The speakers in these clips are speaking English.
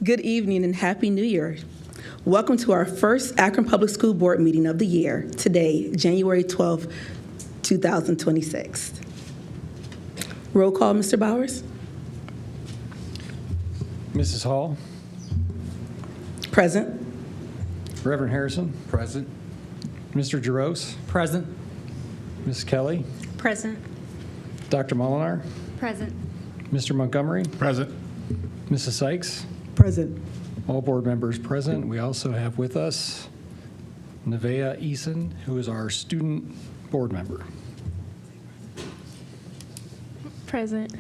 Good evening and Happy New Year. Welcome to our first Akron Public School Board meeting of the year, today, January 12th, 2026. Roll call, Mr. Bowers. Mrs. Hall. Present. Reverend Harrison. Present. Mr. Jaros. Present. Ms. Kelly. Present. Dr. Molinar. Present. Mr. Montgomery. Present. Mrs. Sykes. Present. All board members present. We also have with us Nevaeh Eason, who is our student board member. Present.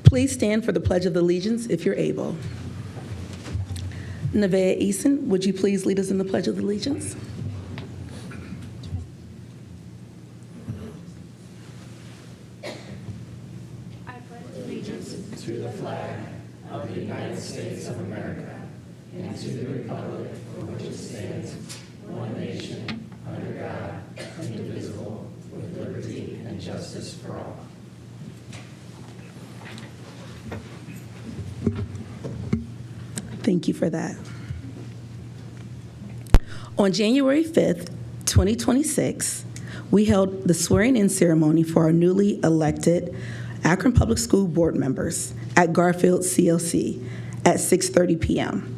Please stand for the Pledge of Allegiance if you're able. Nevaeh Eason, would you please lead us in the Pledge of Allegiance? I pledge allegiance To the flag of the United States of America and to the republic for which it stands, one nation, under God, indivisible, with liberty and justice for all. Thank you for that. On January 5th, 2026, we held the swearing-in ceremony for our newly elected Akron Public School Board members at Garfield CLC at 6:30 p.m.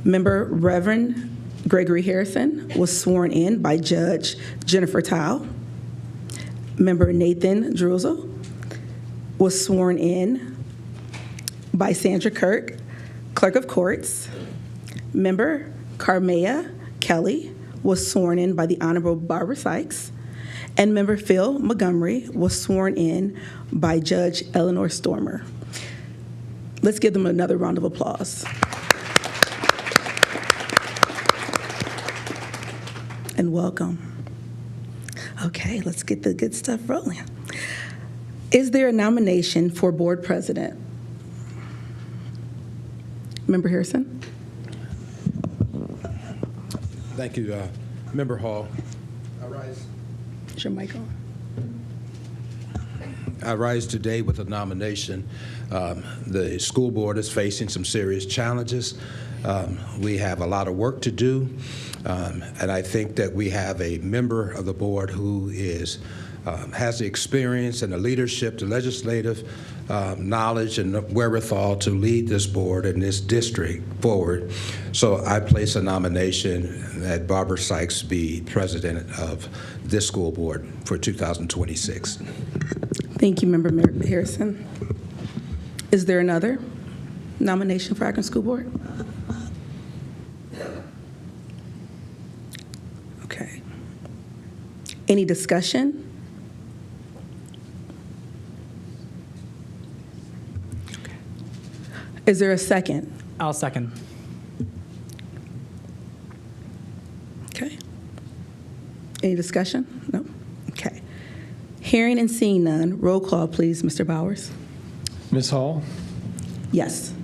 Member Reverend Gregory Harrison was sworn in by Judge Jennifer Tao. Member Nathan Druzel was sworn in by Sandra Kirk, Clerk of Courts. Member Carmea Kelly was sworn in by the Honorable Barbara Sykes. And Member Phil Montgomery was sworn in by Judge Eleanor Stormer. Let's give them another round of applause. And welcome. Okay, let's get the good stuff rolling. Is there a nomination for board president? Member Harrison? Thank you, Member Hall. Is your mic on? I rise today with a nomination. The school board is facing some serious challenges. We have a lot of work to do, and I think that we have a member of the board who has the experience and the leadership, the legislative knowledge and wherewithal to lead this board and this district forward. So I place a nomination that Barbara Sykes be president of this school board for 2026. Thank you, Member Harrison. Is there another nomination for Akron School Board? Okay. Any discussion? Okay. Is there a second? I'll second. Okay. Any discussion? No? Okay. Hearing and seeing none, roll call, please, Mr. Bowers. Ms. Hall. Yes.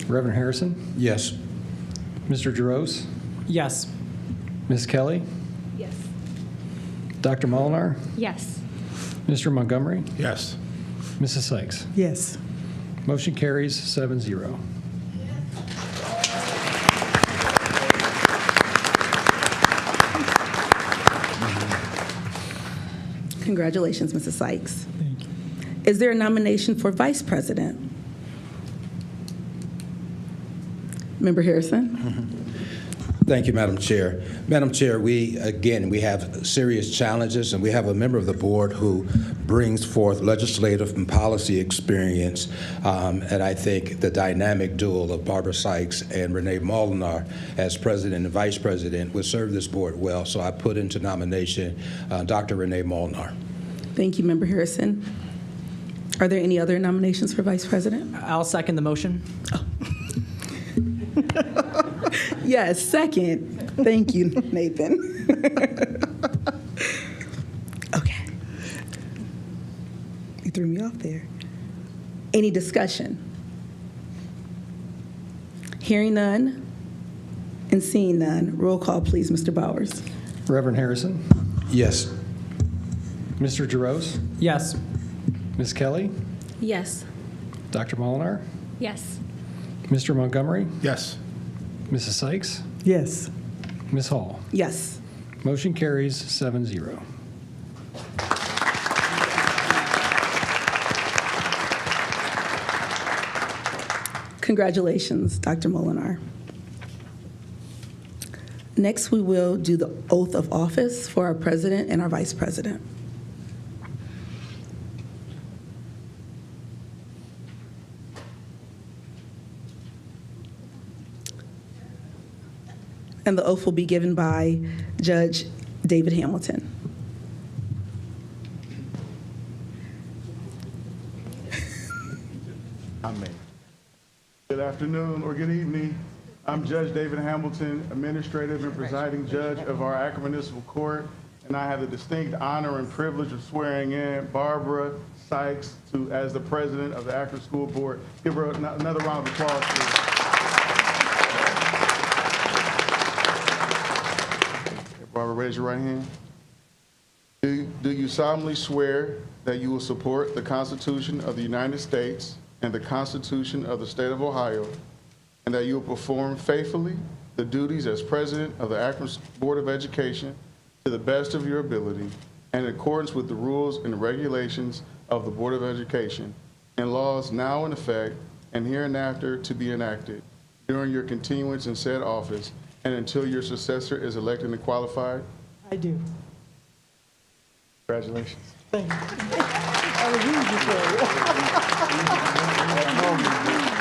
Reverend Harrison. Yes. Mr. Jaros. Yes. Ms. Kelly. Yes. Dr. Molinar. Yes. Mr. Montgomery. Yes. Mrs. Sykes. Yes. Motion carries 7-0. Congratulations, Mrs. Sykes. Thank you. Is there a nomination for vice president? Member Harrison? Thank you, Madam Chair. Madam Chair, we have serious challenges, and we have a member of the board who brings forth legislative and policy experience, and I think the dynamic duo of Barbara Sykes and Renee Molinar as president and vice president would serve this board well, so I put into nomination Dr. Renee Molinar. Thank you, Member Harrison. Are there any other nominations for vice president? I'll second the motion. Yes, second. Thank you, Nathan. Okay. You threw me off there. Any discussion? Hearing none and seeing none, roll call, please, Mr. Bowers. Reverend Harrison. Yes. Mr. Jaros. Yes. Ms. Kelly. Yes. Dr. Molinar, Yes. Mr. Montgomery, Yes. Mrs. Sykes, Yes. Ms. Hall. Yes. Motion carries 7-0. Congratulations, Dr. Molinar. Next, we will do the oath of office for our president and our vice president. And the oath will be given by Judge David Hamilton. Good afternoon or good evening. I'm Judge David Hamilton, Administrative and Presiding Judge of our Akron Municipal Court, and I have the distinct honor and privilege of swearing in Barbara Sykes as the President of the Akron School Board. Give her another round of applause, please. Barbara, raise your right hand. Do you solemnly swear that you will support the Constitution of the United States and the Constitution of the State of Ohio, and that you will perform faithfully the duties as President of the Akron Board of Education to the best of your ability and in accordance with the rules and regulations of the Board of Education and laws now in effect and hereinafter to be enacted during your continuance in said office and until your successor is elected and qualified? I do. Congratulations. Thank you. I was easy for you.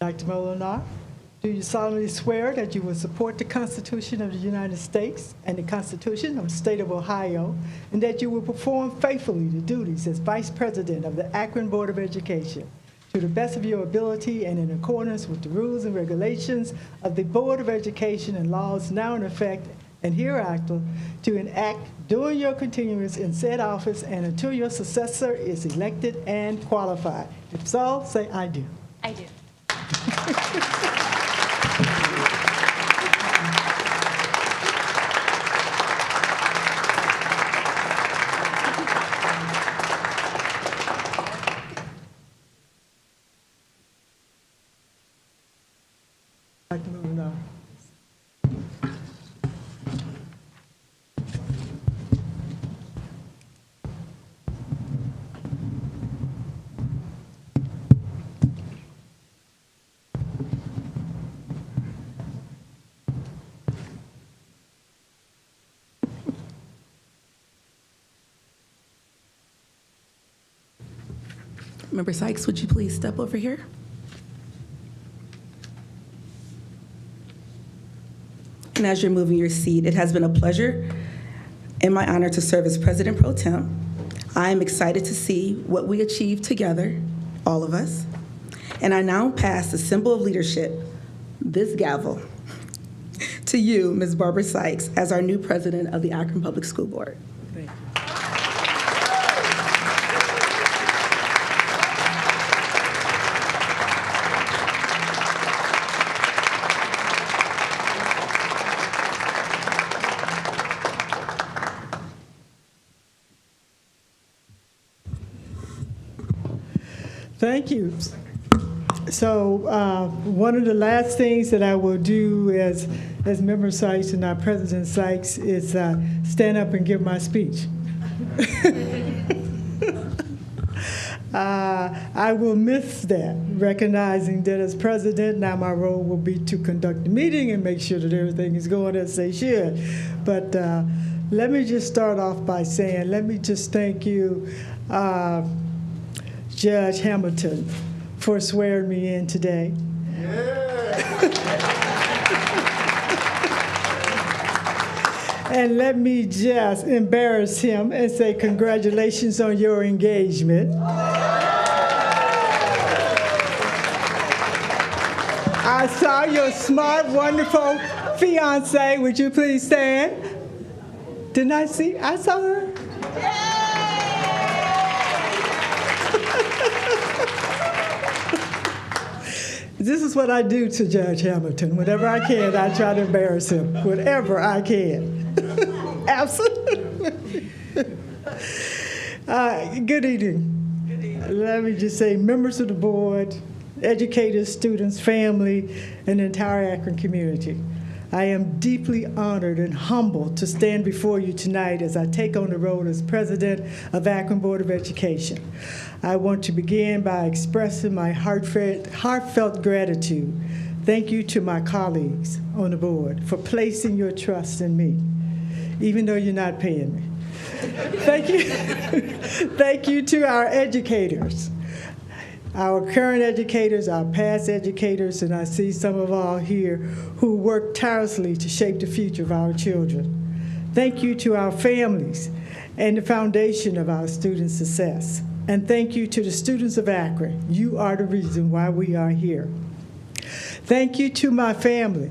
Dr. Molinar, do you solemnly swear that you will support the Constitution of the United States and the Constitution of the State of Ohio, and that you will perform faithfully the duties as Vice President of the Akron Board of Education to the best of your ability and in accordance with the rules and regulations of the Board of Education and laws now in effect and hereafter to enact during your continuance in said office and until your successor is elected and qualified? If so, say I do. I do. Dr. Molinar. Member Sykes, would you please step over here? And as you're moving your seat, it has been a pleasure and my honor to serve as President Pro Tem. I am excited to see what we achieve together, all of us. And I now pass the symbol of leadership, this gavel, to you, Ms. Barbara Sykes, as our new President of the Akron Public School Board. Thank you. Thank you. So one of the last things that I will do as Member Sykes and our President Sykes is stand up and give my speech. I will miss that, recognizing that as president, now my role will be to conduct the meeting and make sure that everything is going as they should. But let me just start off by saying, let me just thank you, Judge Hamilton, for swearing me in today. And let me just embarrass him and say congratulations on your engagement. I saw your smart, wonderful fiance. Would you please stand? Didn't I see? I saw her. This is what I do to Judge Hamilton. Whenever I can, I try to embarrass him. Whenever I can. Absolutely. Good evening. Let me just say, members of the board, educators, students, family, and the entire Akron community. I am deeply honored and humbled to stand before you tonight as I take on the role as president of Akron Board of Education. I want to begin by expressing my heartfelt gratitude. Thank you to my colleagues on the board for placing your trust in me, even though you're not paying me. Thank you. Thank you to our educators, our current educators, our past educators, and I see some of all here who work tirelessly to shape the future of our children. Thank you to our families and the foundation of our student success. And thank you to the students of Akron. You are the reason why we are here. Thank you to my family.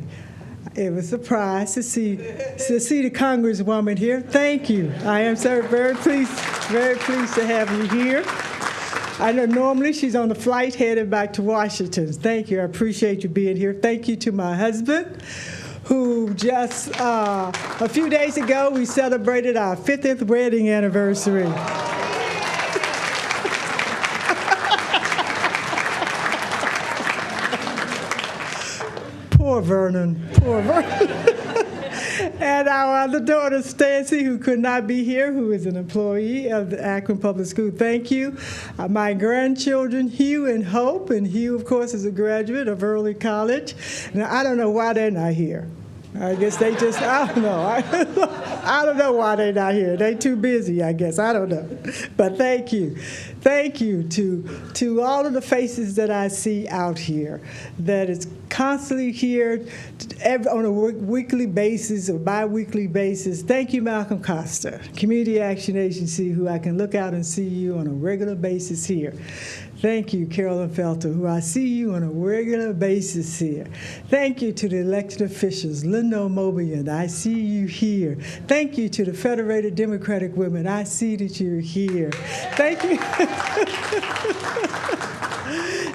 It was a surprise to see the Congresswoman here. Thank you. I am so very pleased to have you here. I know normally she's on the flight headed back to Washington. Thank you. I appreciate you being here. Thank you to my husband, who just a few days ago we celebrated our 50th wedding anniversary. Poor Vernon, poor Vernon. And our other daughter, Stacy, who could not be here, who is an employee of the Akron Public Schools. Thank you. My grandchildren, Hugh and Hope, and Hugh, of course, is a graduate of Early College. Now, I don't know why they're not here. I guess they just, I don't know. I don't know why they're not here. They're too busy, I guess. I don't know. But thank you. Thank you to all of the faces that I see out here that is constantly here on a weekly basis or bi-weekly basis. Thank you, Malcolm Costa, Community Action Agency, who I can look out and see you on a regular basis here. Thank you, Carolyn Felter, who I see you on a regular basis here. Thank you to the elected officials, Linda Mobian, I see you here. Thank you to the Federated Democratic Women, I see that you're here. Thank you.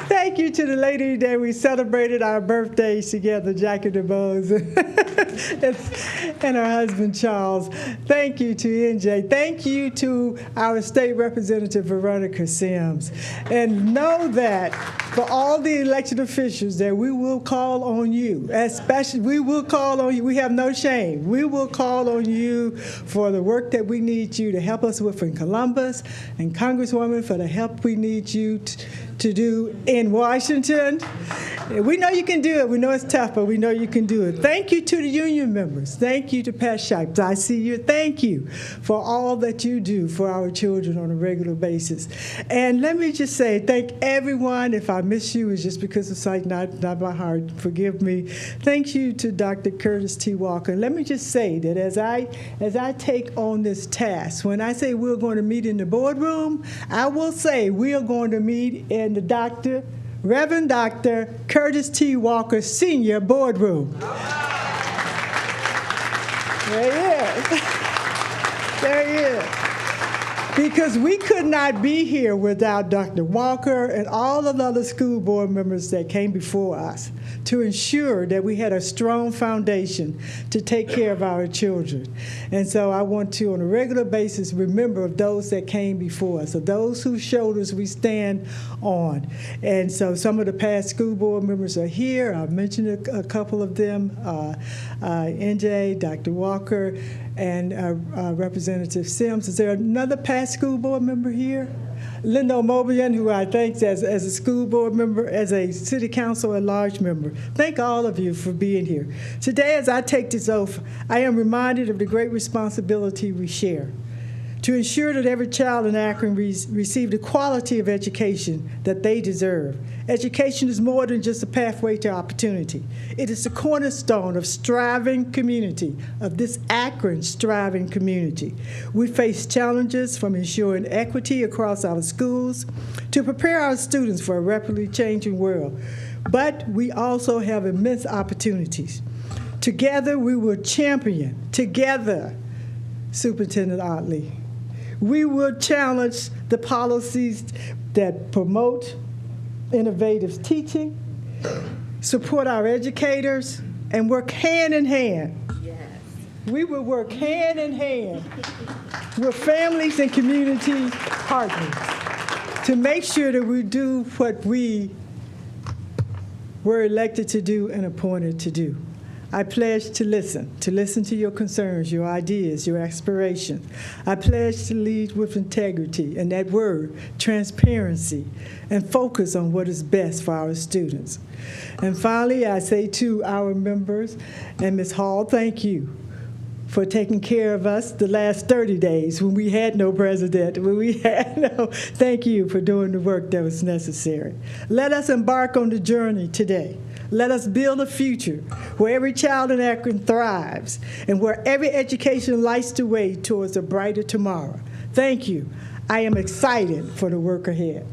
Thank you to the lady that we celebrated our birthdays together, Jackie DeBose, and her husband, Charles. Thank you to NJ. Thank you to our state representative, Veronica Sims. And know that for all the elected officials that we will call on you, especially we will call on you. We have no shame. We will call on you for the work that we need you to help us with in Columbus, and Congresswoman for the help we need you to do in Washington. We know you can do it. We know it's tough, but we know you can do it. Thank you to the union members. Thank you to Pat Shipes. I see you. Thank you for all that you do for our children on a regular basis. And let me just say, thank everyone. If I miss you, it's just because of sight, not my heart. Forgive me. Thank you to Dr. Curtis T. Walker. And let me just say that as I take on this task, when I say we're going to meet in the boardroom, I will say we are going to meet in the Reverend Dr. Curtis T. Walker Sr. boardroom. There he is. There he is. Because we could not be here without Dr. Walker and all of the other school board members that came before us to ensure that we had a strong foundation to take care of our children. And so I want to, on a regular basis, remember of those that came before us, of those whose shoulders we stand on. And so some of the past school board members are here. I've mentioned a couple of them, NJ, Dr. Walker, and Representative Sims. Is there another past school board member here? Linda Mobian, who I thank as a school board member, as a city council at-large member. Thank all of you for being here. Today, as I take this oath, I am reminded of the great responsibility we share to ensure that every child in Akron receive the quality of education that they deserve. Education is more than just a pathway to opportunity. It is the cornerstone of striving community, of this Akron striving community. We face challenges from ensuring equity across our schools to prepare our students for a rapidly changing world. But we also have immense opportunities. Together, we will champion, together, Superintendent Otley, we will challenge the policies that promote innovative teaching, support our educators, and work hand in hand. Yes. We will work hand in hand with families and community partners to make sure that we do what we were elected to do and appointed to do. I pledge to listen to your concerns, your ideas, your aspirations. I pledge to lead with integrity, and that word, transparency, and focus on what is best for our students. And finally, I say to our members, and Ms. Hall, thank you for taking care of us the last 30 days when we had no president, thank you for doing the work that was necessary. Let us embark on the journey today. Let us build a future where every child in Akron thrives and where every education lights the way towards a brighter tomorrow. Thank you. I am excited for the work ahead.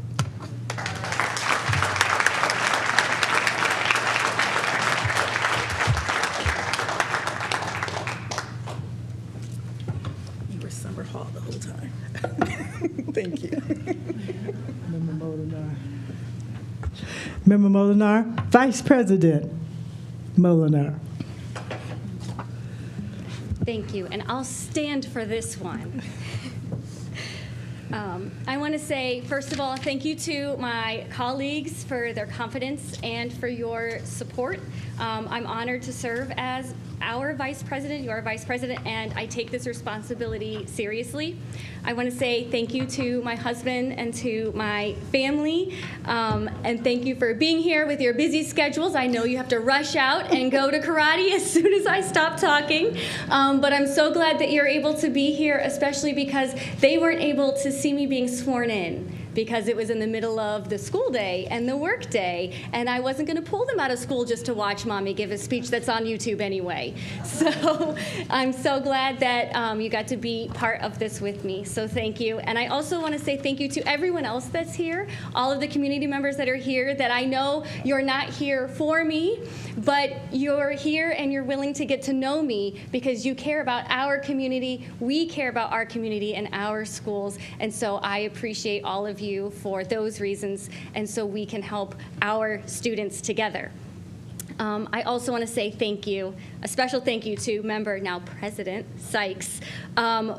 You were Summer Hall the whole time. Thank you. Member Molinar, Vice President Molinar. Thank you, and I'll stand for this one. I want to say, first of all, thank you to my colleagues for their confidence and for your support. I'm honored to serve as our vice president, your vice president, and I take this responsibility seriously. I want to say thank you to my husband and to my family, and thank you for being here with your busy schedules. I know you have to rush out and go to karate as soon as I stop talking, but I'm so glad that you're able to be here, especially because they weren't able to see me being sworn in, because it was in the middle of the school day and the work day, and I wasn't going to pull them out of school just to watch Mommy give a speech that's on YouTube anyway. So I'm so glad that you got to be part of this with me, so thank you. And I also want to say thank you to everyone else that's here, all of the community members that are here, that I know you're not here for me, but you're here and you're willing to get to know me because you care about our community, we care about our community and our schools, and so I appreciate all of you for those reasons, and so we can help our students together. I also want to say thank you, a special thank you to member, now President Sykes,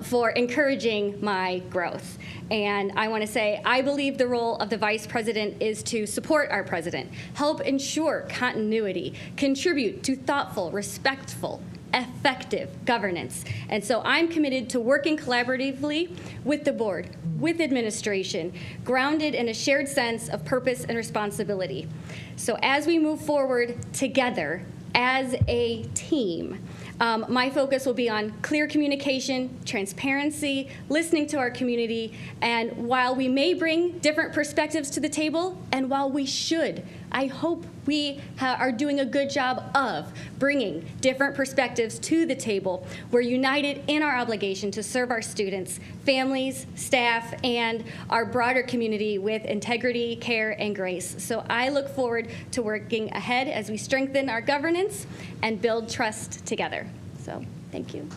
for encouraging my growth. And I want to say I believe the role of the vice president is to support our president, help ensure continuity, contribute to thoughtful, respectful, effective governance. And so I'm committed to working collaboratively with the board, with administration, grounded in a shared sense of purpose and responsibility. So as we move forward together as a team, my focus will be on clear communication, transparency, listening to our community, and while we may bring different perspectives to the table, and while we should, I hope we are doing a good job of bringing different perspectives to the table, we're united in our obligation to serve our students, families, staff, and our broader community with integrity, care, and grace. So I look forward to working ahead as we strengthen our governance and build trust together. So, thank you.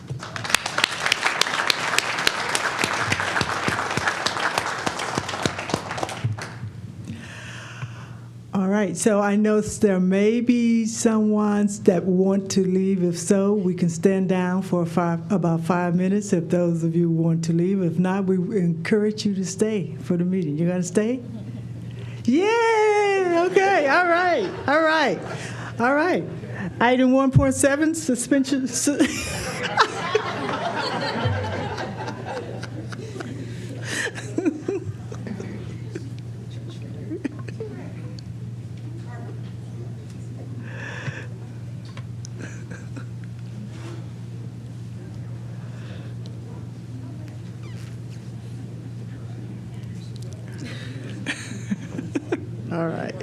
right, so I know there may be someone that want to leave. If so, we can stand down for about 5 minutes if those of you want to leave. If not, we encourage you to stay for the meeting. You gonna stay? Yeah, okay, all right, all right, all right. Item 1.7, suspension. All right.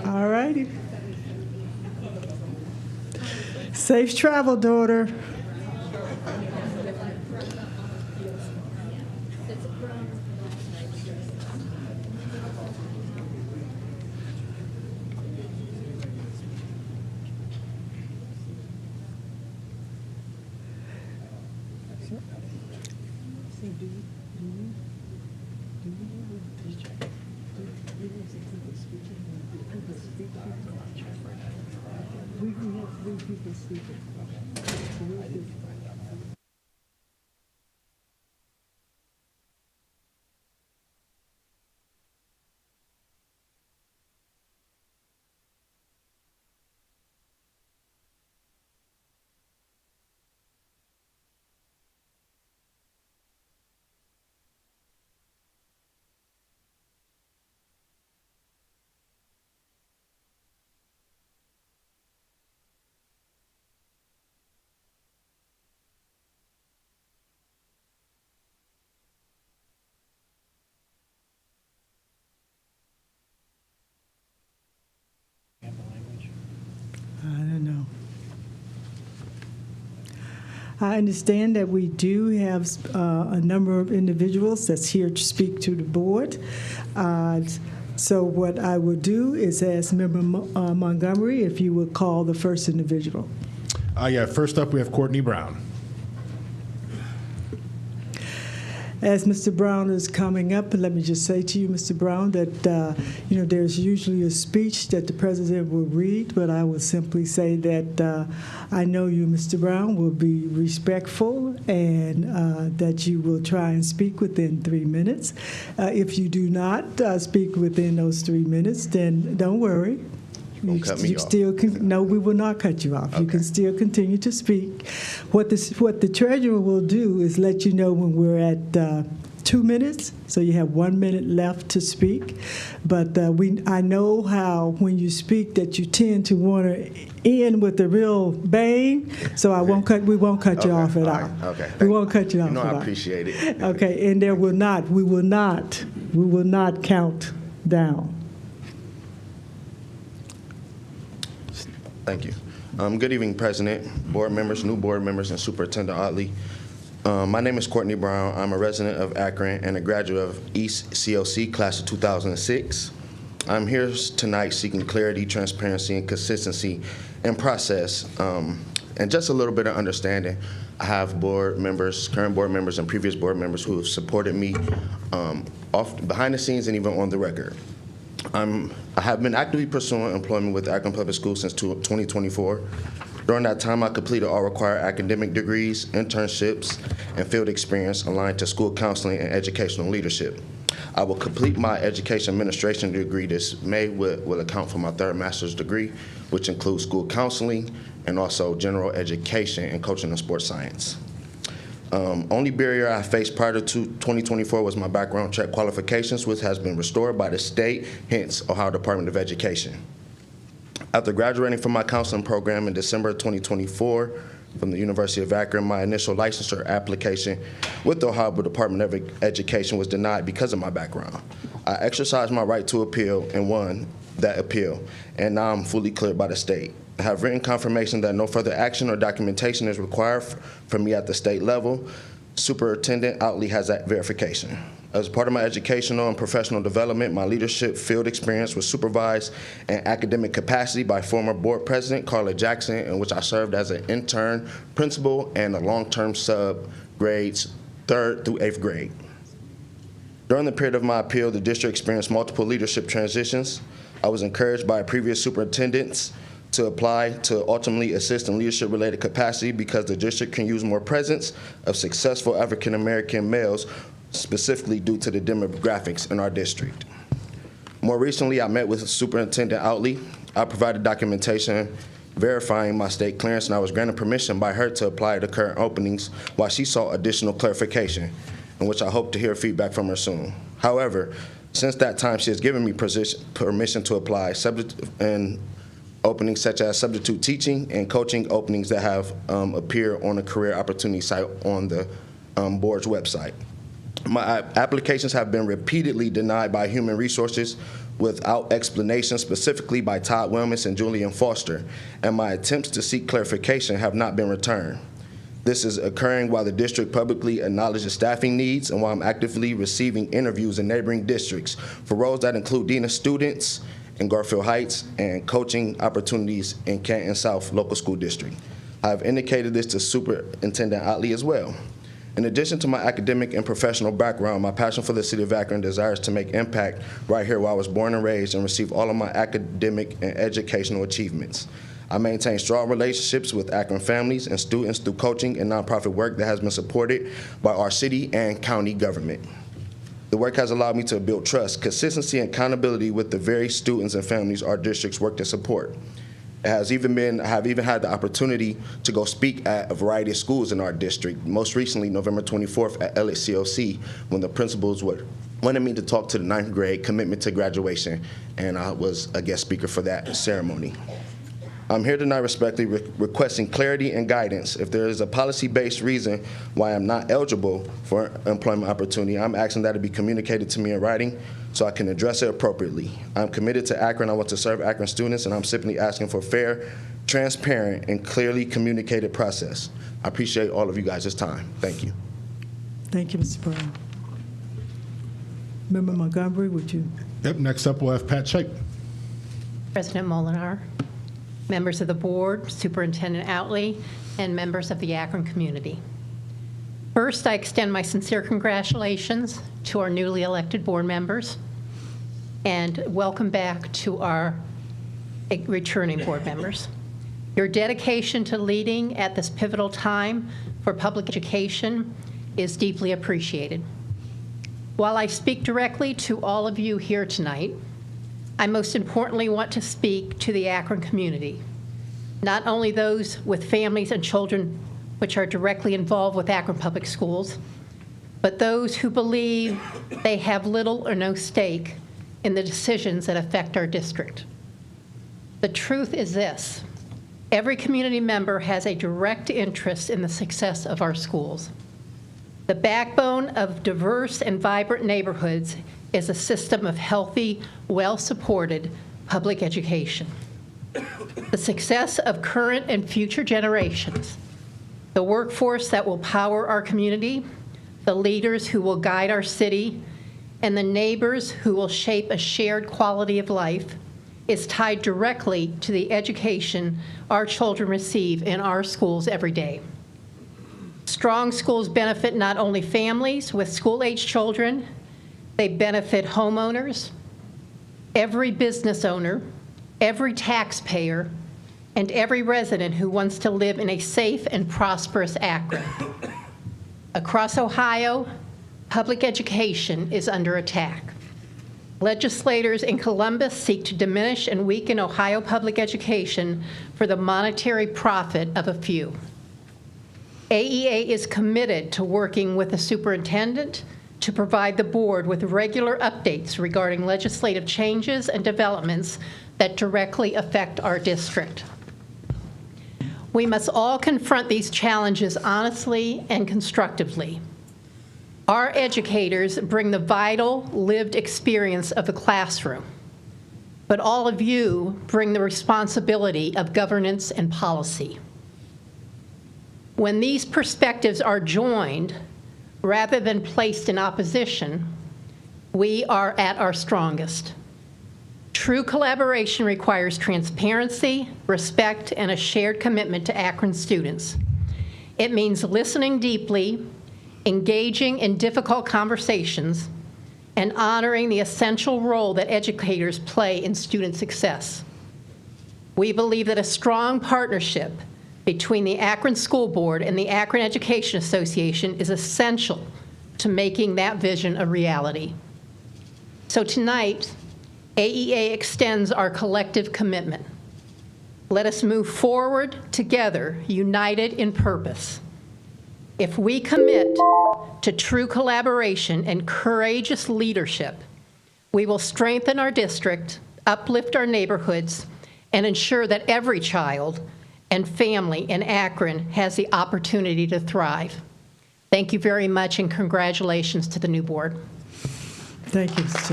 All righty. Safe travel, daughter. I don't know. I understand that we do have a number of individuals that's here to speak to the board. So what I will do is ask Member Montgomery if you would call the first individual. Yeah, first up we have Courtney Brown. As Mr. Brown is coming up, let me just say to you, Mr. Brown, that there's usually a speech that the president will read, but I will simply say that I know you, Mr. Brown, will be respectful and that you will try and speak within 3 minutes. If you do not speak within those 3 minutes, then don't worry. You cut me off. No, we will not cut you off. Okay. You can still continue to speak. What the treasurer will do is let you know when we're at 2 minutes, so you have 1 minute left to speak. But I know how when you speak that you tend to want to end with a real bang. So we won't cut you off at all. Right. Okay. We won't cut you off at all. I appreciate it. Okay, and we will not count down. Thank you. Good evening, President, board members, new board members, and Superintendent Otley. My name is Courtney Brown. I'm a resident of Akron and a graduate of East COC, class of 2006. I'm here tonight seeking clarity, transparency, and consistency in process, and just a little bit of understanding. I have board members, current board members, and previous board members who have supported me behind the scenes and even on the record. I have been actively pursuing employment with Akron Public Schools since 2024. During that time, I completed all required academic degrees, internships, and field experience aligned to school counseling and educational leadership. I will complete my education administration degree this May, will account for my third master's degree, which includes school counseling and also general education and coaching and sports science. Only barrier I faced prior to 2024 was my background check qualifications, which has been restored by the state, hence Ohio Department of Education. After graduating from my counseling program in December 2024 from the University of Akron, my initial licensure application with the Ohio Department of Education was denied because of my background. I exercised my right to appeal and won that appeal, and now I'm fully cleared by the state. I have written confirmation that no further action or documentation is required from me at the state level. Superintendent Otley has that verification. As part of my educational and professional development, my leadership field experience was supervised in academic capacity by former board president Carla Jackson, in which I served as an intern principal and a long-term sub grades 3rd through 8th grade. During the period of my appeal, the district experienced multiple leadership transitions. I was encouraged by previous superintendents to apply to ultimately assist in leadership-related capacity because the district can use more presence of successful African-American males, specifically due to the demographics in our district. More recently, I met with Superintendent Outley. I provided documentation verifying my state clearance, and I was granted permission by her to apply to current openings while she sought additional clarification, in which I hope to hear feedback from her soon. However, since that time, she has given me permission to apply in openings such as substitute teaching and coaching openings that have appeared on the career opportunity site on the board's website. My applications have been repeatedly denied by Human Resources without explanation, specifically by Todd Wilmus and Julian Foster, and my attempts to seek clarification have not been returned. This is occurring while the district publicly acknowledges staffing needs and while I'm actively receiving interviews in neighboring districts for roles that include Dean of Students in Garfield Heights and coaching opportunities in Canton South Local School District. I have indicated this to Superintendent Otley as well. In addition to my academic and professional background, my passion for the city of Akron desires to make impact right here where I was born and raised and receive all of my academic and educational achievements. I maintain strong relationships with Akron families and students through coaching and nonprofit work that has been supported by our city and county government. The work has allowed me to build trust, consistency, and accountability with the very students and families our districts work to support. I have even had the opportunity to go speak at a variety of schools in our district, most recently November 24th at Elliott COC, when the principals wanted me to talk to the 9th grade commitment to graduation, and I was a guest speaker for that ceremony. I'm here tonight respectfully requesting clarity and guidance. If there is a policy-based reason why I'm not eligible for employment opportunity, I'm asking that it be communicated to me in writing so I can address it appropriately. I'm committed to Akron. I want to serve Akron students, and I'm simply asking for a fair, transparent, and clearly communicated process. I appreciate all of you guys' time. Thank you. Thank you, Mr. Brown. Member Montgomery, would you? Yep, next up we'll have Pat Shape. President Molinar, members of the board, Superintendent Outley, and members of the Akron community. First, I extend my sincere congratulations to our newly elected board members, and welcome back to our returning board members. Your dedication to leading at this pivotal time for public education is deeply appreciated. While I speak directly to all of you here tonight, I most importantly want to speak to the Akron community, not only those with families and children which are directly involved with Akron Public Schools, but those who believe they have little or no stake in the decisions that affect our district. The truth is this: every community member has a direct interest in the success of our schools. The backbone of diverse and vibrant neighborhoods is a system of healthy, well-supported public education. The success of current and future generations, the workforce that will power our community, the leaders who will guide our city, and the neighbors who will shape a shared quality of life is tied directly to the education our children receive in our schools every day. Strong schools benefit not only families with school-age children, they benefit homeowners, every business owner, every taxpayer, and every resident who wants to live in a safe and prosperous Akron. Across Ohio, public education is under attack. Legislators in Columbus seek to diminish and weaken Ohio public education for the monetary profit of a few. AEA is committed to working with the superintendent to provide the board with regular updates regarding legislative changes and developments that directly affect our district. We must all confront these challenges honestly and constructively. Our educators bring the vital, lived experience of the classroom, but all of you bring the responsibility of governance and policy. When these perspectives are joined, rather than placed in opposition, we are at our strongest. True collaboration requires transparency, respect, and a shared commitment to Akron students. It means listening deeply, engaging in difficult conversations, and honoring the essential role that educators play in student success. We believe that a strong partnership between the Akron School Board and the Akron Education Association is essential to making that vision a reality. So tonight, AEA extends our collective commitment. Let us move forward together, united in purpose. If we commit to true collaboration and courageous leadership, we will strengthen our district, uplift our neighborhoods, and ensure that every child and family in Akron has the opportunity to thrive. Thank you very much, and congratulations to the new board. Thank you, Mr.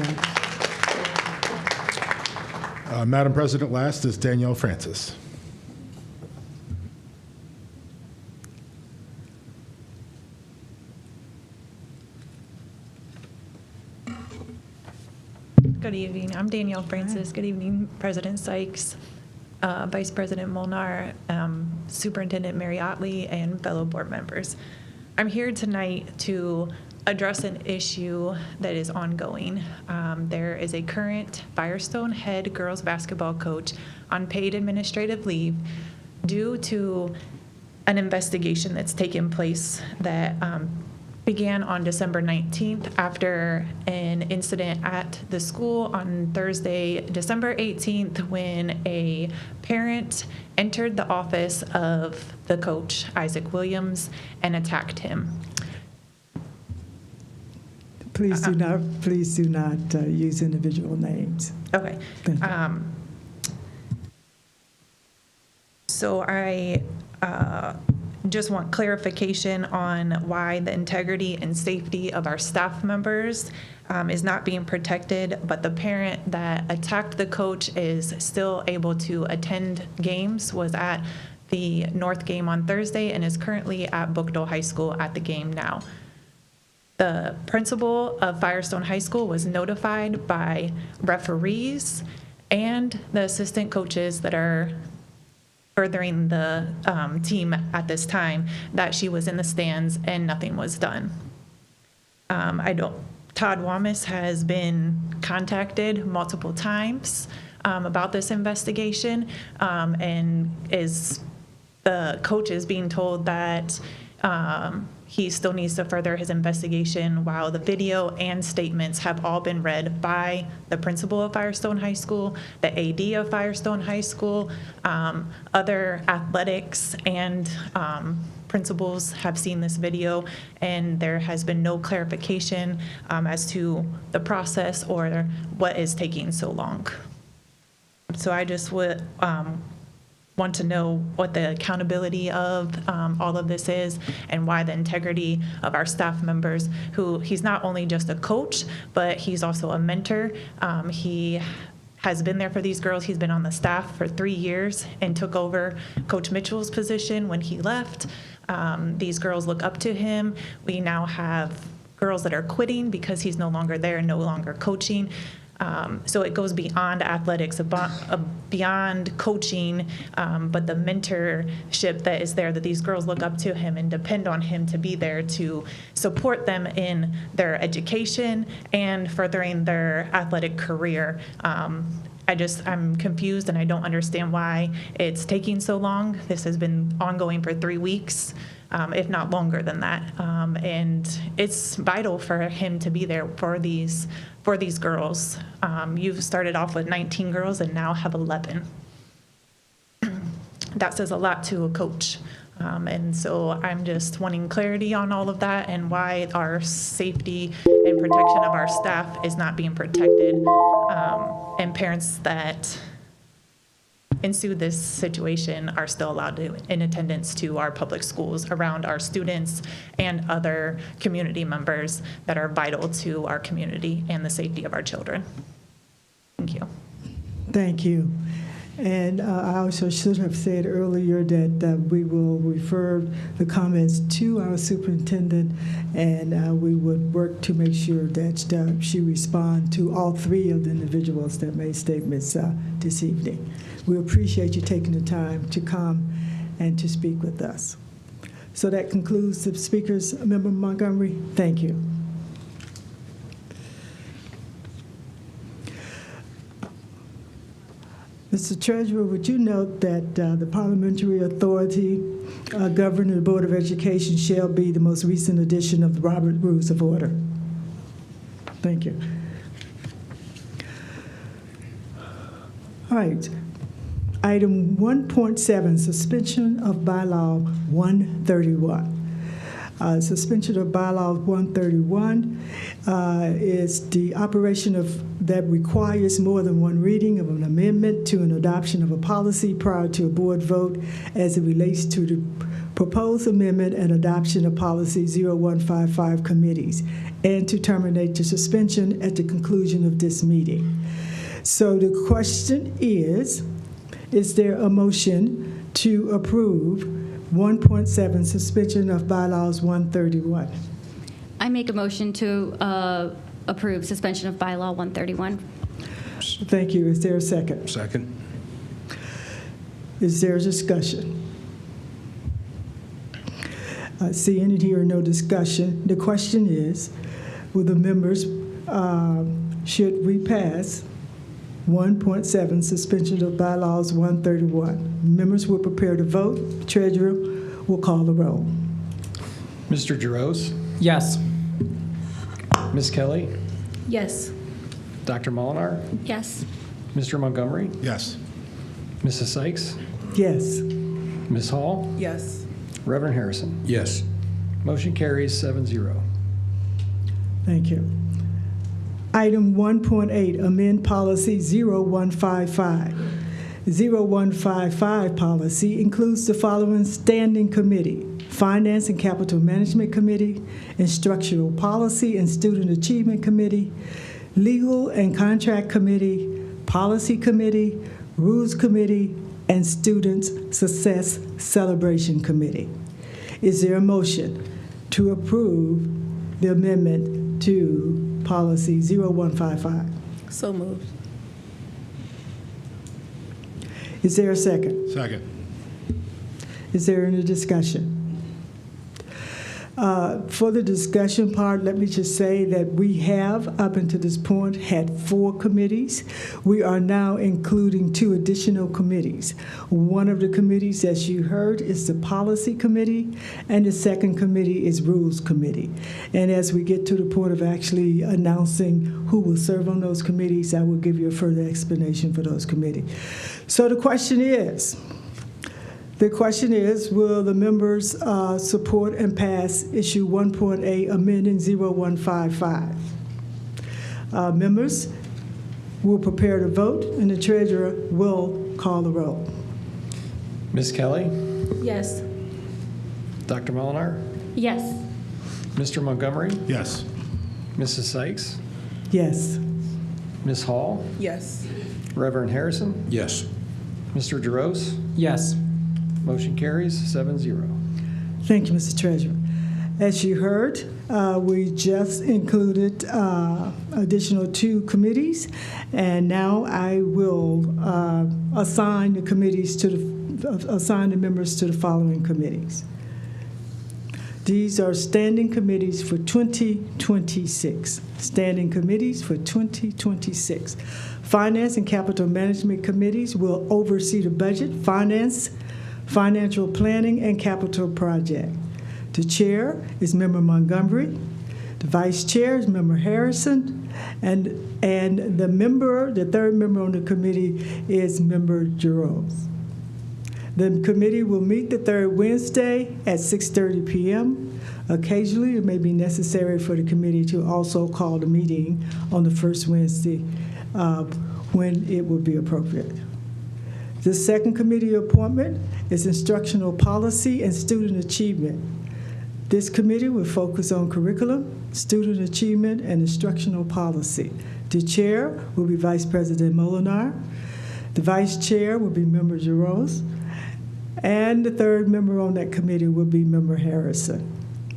Chairman. Madam President, last is Danielle Francis. Good evening. I'm Danielle Francis. Good evening, President Sykes, Vice President Molnar, Superintendent Mary Otley, and fellow board members. I'm here tonight to address an issue that is ongoing. There is a current Firestone head girls basketball coach on paid administrative leave due to an investigation that's taken place that began on December 19th after an incident at the school on Thursday, December 18th, when a parent entered the office of the coach, Isaac Williams, and attacked him. Please do not use individual names. Okay. Thank you. So I just want clarification on why the integrity and safety of our staff members is not being protected, but the parent that attacked the coach is still able to attend games, was at the North game on Thursday, and is currently at Bookdale High School at the game now. The principal of Firestone High School was notified by referees and the assistant coaches that are furthering the team at this time that she was in the stands and nothing was done. Todd Wamis has been contacted multiple times about this investigation, and the coach is being told that he still needs to further his investigation, while the video and statements have all been read by the principal of Firestone High School, the AD of Firestone High School, other athletics and principals have seen this video, and there has been no clarification as to the process or what is taking so long. So I just would want to know what the accountability of all of this is, and why the integrity of our staff members, who he's not only just a coach, but he's also a mentor. He has been there for these girls. He's been on the staff for 3 years and took over Coach Mitchell's position when he left. These girls look up to him. We now have girls that are quitting because he's no longer there and no longer coaching. So it goes beyond athletics, beyond coaching, but the mentorship that is there, that these girls look up to him and depend on him to be there to support them in their education and furthering their athletic career. I'm confused, and I don't understand why it's taking so long. This has been ongoing for 3 weeks, if not longer than that. And it's vital for him to be there for these girls. You've started off with 19 girls and now have 11. That says a lot to a coach. And so I'm just wanting clarity on all of that, and why our safety and protection of our staff is not being protected, and parents that ensue this situation are still allowed to in attendance to our public schools around our students and other community members that are vital to our community and the safety of our children. Thank you. Thank you. And I also should have said earlier that we will refer the comments to our superintendent, and we would work to make sure that she responds to all three of the individuals that made statements this evening. We appreciate you taking the time to come and to speak with us. So that concludes the speakers. Member Montgomery, thank you. Mr. Treasurer, would you note that the parliamentary authority governing the Board of Education shall be the most recent edition of the Robert Rules of Order? Thank you. All right. Item 1.7, suspension of bylaw 131. Suspension of bylaw 131 is the operation that requires more than one reading of an amendment to an adoption of a policy prior to a board vote as it relates to the proposed amendment and adoption of policy 0155 committees, and to terminate the suspension at the conclusion of this meeting. So the question is there a motion to approve 1.7 suspension of bylaws 131? I make a motion to approve suspension of bylaw 131. Thank you. Is there a second? Second. Is there a discussion? Seeing and hearing no discussion, the question is, will the members, should we pass 1.7 suspension of bylaws 131? Members will prepare to vote. Treasurer will call the roll. Mr. Giroux? Yes. Ms. Kelly? Yes. Dr. Molinar? Yes. Mr. Montgomery? Yes. Mrs. Sykes? Yes. Ms. Hall? Yes. Reverend Harrison? Yes. Motion carries 7-0. Thank you. Item 1.8, amend policy 0155. 0155 policy includes the following standing committee: Finance and Capital Management Committee, Instructional Policy and Student Achievement Committee, Legal and Contract Committee, Policy Committee, Rules Committee, and Students Success Celebration Committee. Is there a motion to approve the amendment to policy 0155? So moved. Is there a second? Second. Is there any discussion? For the discussion part, let me just say that we have, up until this point, had 4 committees. We are now including 2 additional committees. One of the committees, as you heard, is the Policy Committee, and the second committee is Rules Committee. And as we get to the point of actually announcing who will serve on those committees, I will give you a further explanation for those committees. So the question is, will the members support and pass issue 1.8, amending 0155? Members will prepare to vote, and the treasurer will call the roll. Ms. Kelly? Yes. Dr. Molinar? Yes. Mr. Montgomery? Yes. Mrs. Sykes? Yes. Ms. Hall? Yes. Reverend Harrison? Yes. Mr. Giroux? Yes. Motion carries 7-0. Thank you, Mr. Treasurer. As you heard, we just included additional 2 committees, and now I will assign the members to the following committees. These are standing committees for 2026. Standing committees for 2026. Finance and Capital Management Committees will oversee the budget, financial planning, and capital project. The chair is Member Montgomery. The vice chair is Member Harrison. And the third member on the committee is Member Giroux. The committee will meet the third Wednesday at 6:30 p.m. Occasionally, it may be necessary for the committee to also call the meeting on the first Wednesday when it would be appropriate. The second committee appointment is Instructional Policy and Student Achievement. This committee will focus on curriculum, student achievement, and instructional policy. The chair will be Vice President Molinar. The vice chair will be Member Jaros, and the third member on that committee will be Member Harrison.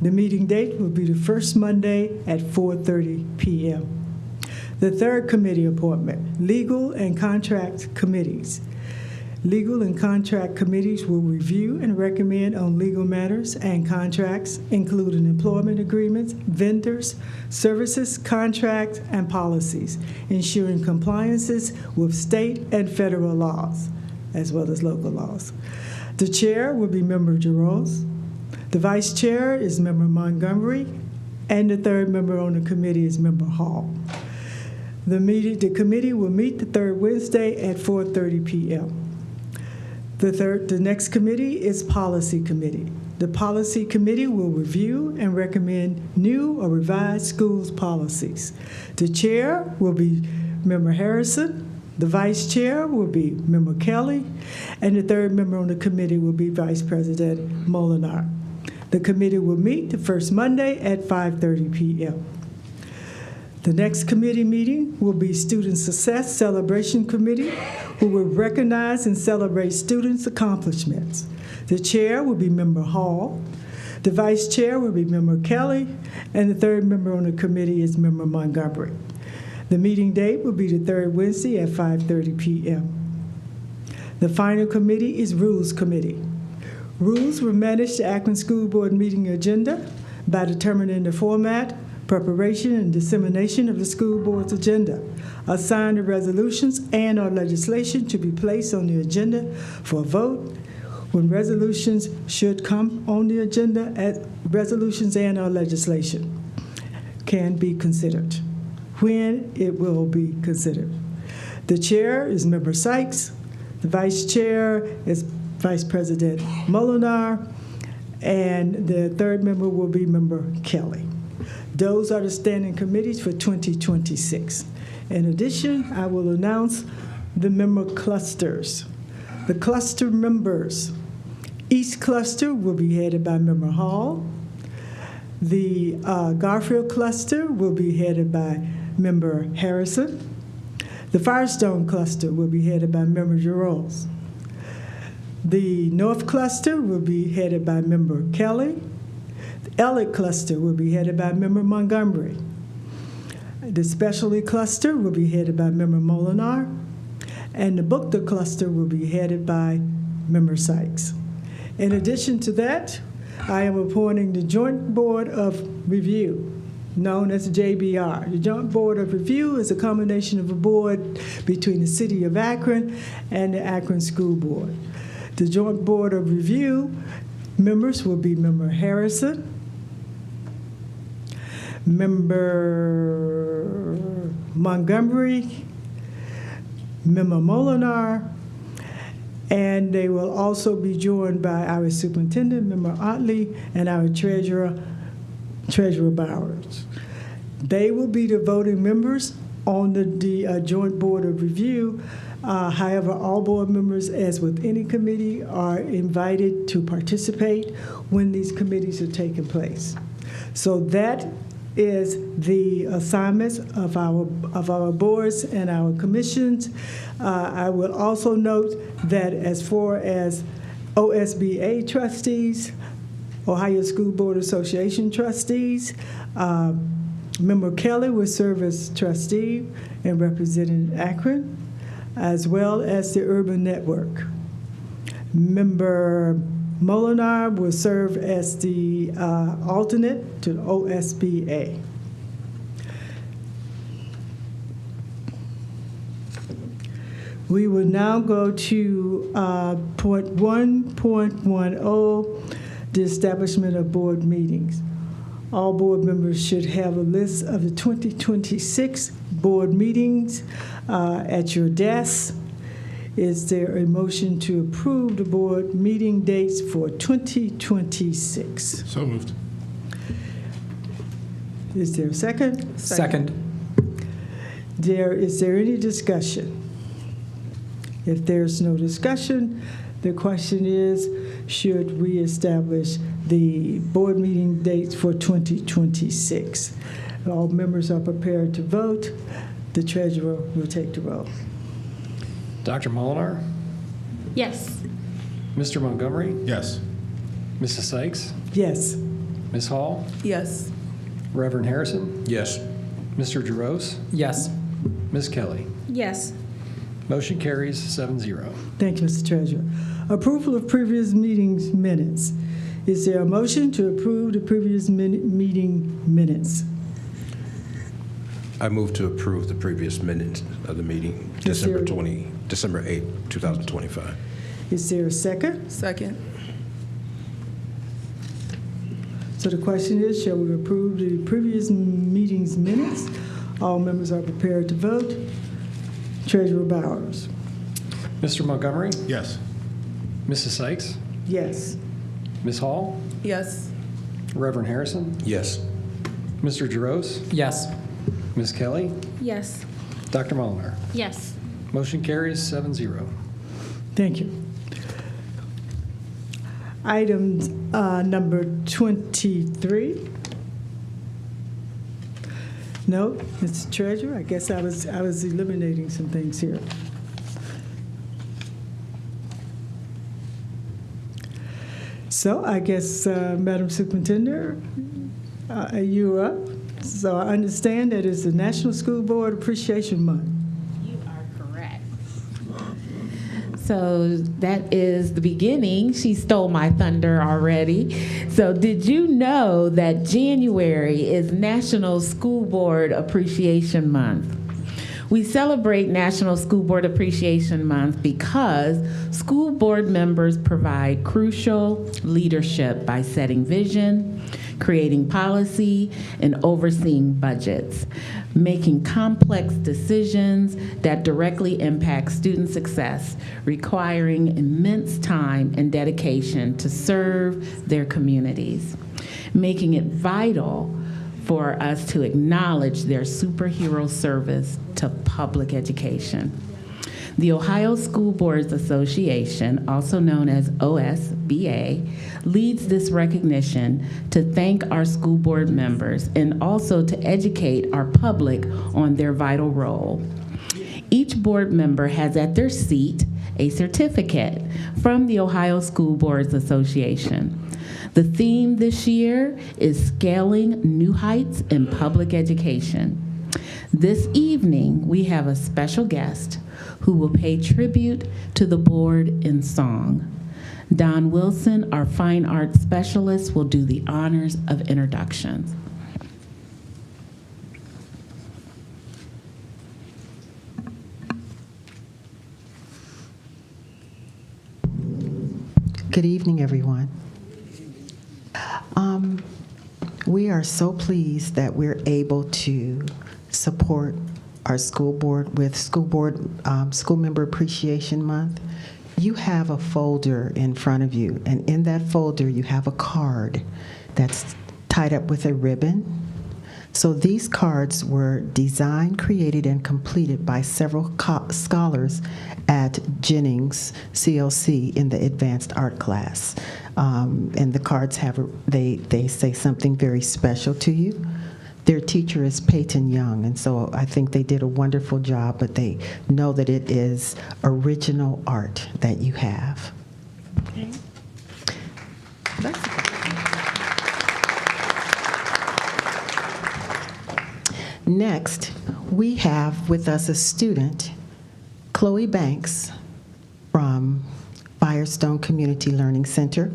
The meeting date will be the first Monday at 4:30 p.m. The third committee appointment, legal and contract committees. Legal and contract committees will review and recommend on legal matters and contracts, including employment agreements, vendors, services, contracts, and policies, ensuring compliances with state and federal laws, as well as local laws. The chair will be Member Jaros. The vice chair is Member Montgomery, and the third member on the committee is Member Hall. The committee will meet the third Wednesday at 4:30 p.m. The next committee is Policy Committee. The Policy Committee will review and recommend new or revised schools policies. The chair will be Member Harrison. The vice chair will be Member Kelly, and the third member on the committee will be Vice President Molinar. The committee will meet the first Monday at 5:30 p.m. The next committee meeting will be Student Success Celebration Committee, who will recognize and celebrate students' accomplishments. The chair will be Member Hall. The vice chair will be Member Kelly, and the third member on the committee is Member Montgomery. The meeting date will be the third Wednesday at 5:30 p.m. The final committee is Rules Committee. Rules will manage the Akron School Board meeting agenda by determining the format, preparation, and dissemination of the school board's agenda, assign the resolutions and or legislation to be placed on the agenda for a vote, when resolutions should come on the agenda, as resolutions and or legislation can be considered, when it will be considered. The chair is Member Sykes. The vice chair is Vice President Molinar, and the third member will be Member Kelly. Those are the standing committees for 2026. In addition, I will announce the member clusters. The cluster members. East cluster will be headed by Member Hall. The Garfield cluster will be headed by Member Harrison. The Firestone cluster will be headed by Member Jaros. The North cluster will be headed by Member Kelly. The Elliott cluster will be headed by Member Montgomery. The Specialty cluster will be headed by Member Molinar. And the Booker cluster will be headed by Member Sykes. In addition to that, I am appointing the Joint Board of Review, known as JBR. The Joint Board of Review is a combination of a board between the City of Akron and the Akron School Board. The Joint Board of Review members will be Member Harrison, Member Montgomery, Member Molinar, and they will also be joined by our Superintendent, Member Otley, and our Treasurer Bowers. They will be the voting members on the Joint Board of Review. However, all board members, as with any committee, are invited to participate when these committees are taking place. So that is the assignments of our boards and our commissions. I will also note that as far as OSBA trustees, Ohio School Board Association trustees, Member Kelly will serve as trustee and representing Akron, as well as the Urban Network. Member Molinar will serve as the alternate to the OSBA. We will now go to point 1.10, the establishment of board meetings. All board members should have a list of the 2026 board meetings at your desk. Is there a motion to approve the board meeting dates for 2026? So moved. Is there a second? Second. Is there any discussion? If there's no discussion, the question is, should we establish the board meeting dates for 2026? All members are prepared to vote. The treasurer will take the roll. Dr. Molinar, Yes. Mr. Montgomery, Yes. Mrs. Sykes, Yes. Ms. Hall, Yes. Reverend Harrison, Yes. Mr. Jaros, Yes. Ms. Kelly. Yes. Motion carries 7-0. Thank you, Mr. Treasurer. Approval of previous meetings minutes. Is there a motion to approve the previous meeting minutes? I move to approve the previous minutes of the meeting, December 8, 2025. Is there a second? Second. So the question is, shall we approve the previous meeting's minutes? All members are prepared to vote. Treasurer Bowers. Mr. Montgomery, Yes. Mrs. Sykes, Yes. Ms. Hall, Yes. Reverend Harrison, Yes. Mr. Jaros, Yes. Ms. Kelly, Yes. Dr. Molinar. Yes. Motion carries 7-0. Thank you. Item number 23. No, Mr. Treasurer, I guess I was eliminating some things here. So I guess, Madam Superintendent, you're up. So I understand that it's the National School Board Appreciation Month. You are correct. So that is the beginning. She stole my thunder already. So did you know that January is National School Board Appreciation Month? We celebrate National School Board Appreciation Month because school board members provide crucial leadership by setting vision, creating policy, and overseeing budgets, making complex decisions that directly impact student success, requiring immense time and dedication to serve their communities, making it vital for us to acknowledge their superhero service to public education. The Ohio School Boards Association, also known as OSBA, leads this recognition to thank our school board members and also to educate our public on their vital role. Each board member has at their seat a certificate from the Ohio School Boards Association. The theme this year is Scaling New Heights in Public Education. This evening, we have a special guest who will pay tribute to the board in song. Don Wilson, our fine arts specialist, will do the honors of introductions. Good evening, everyone. We are so pleased that we're able to support our school board with School Member Appreciation Month. You have a folder in front of you, and in that folder you have a card that's tied up with a ribbon. So these cards were designed, created, and completed by several scholars at Jennings CLC in the advanced art class. And the cards have, they say something very special to you. Their teacher is Peyton Young, and so I think they did a wonderful job, but they know that it is original art that you have. Okay. Next, we have with us a student, Chloe Banks from Firestone Community Learning Center.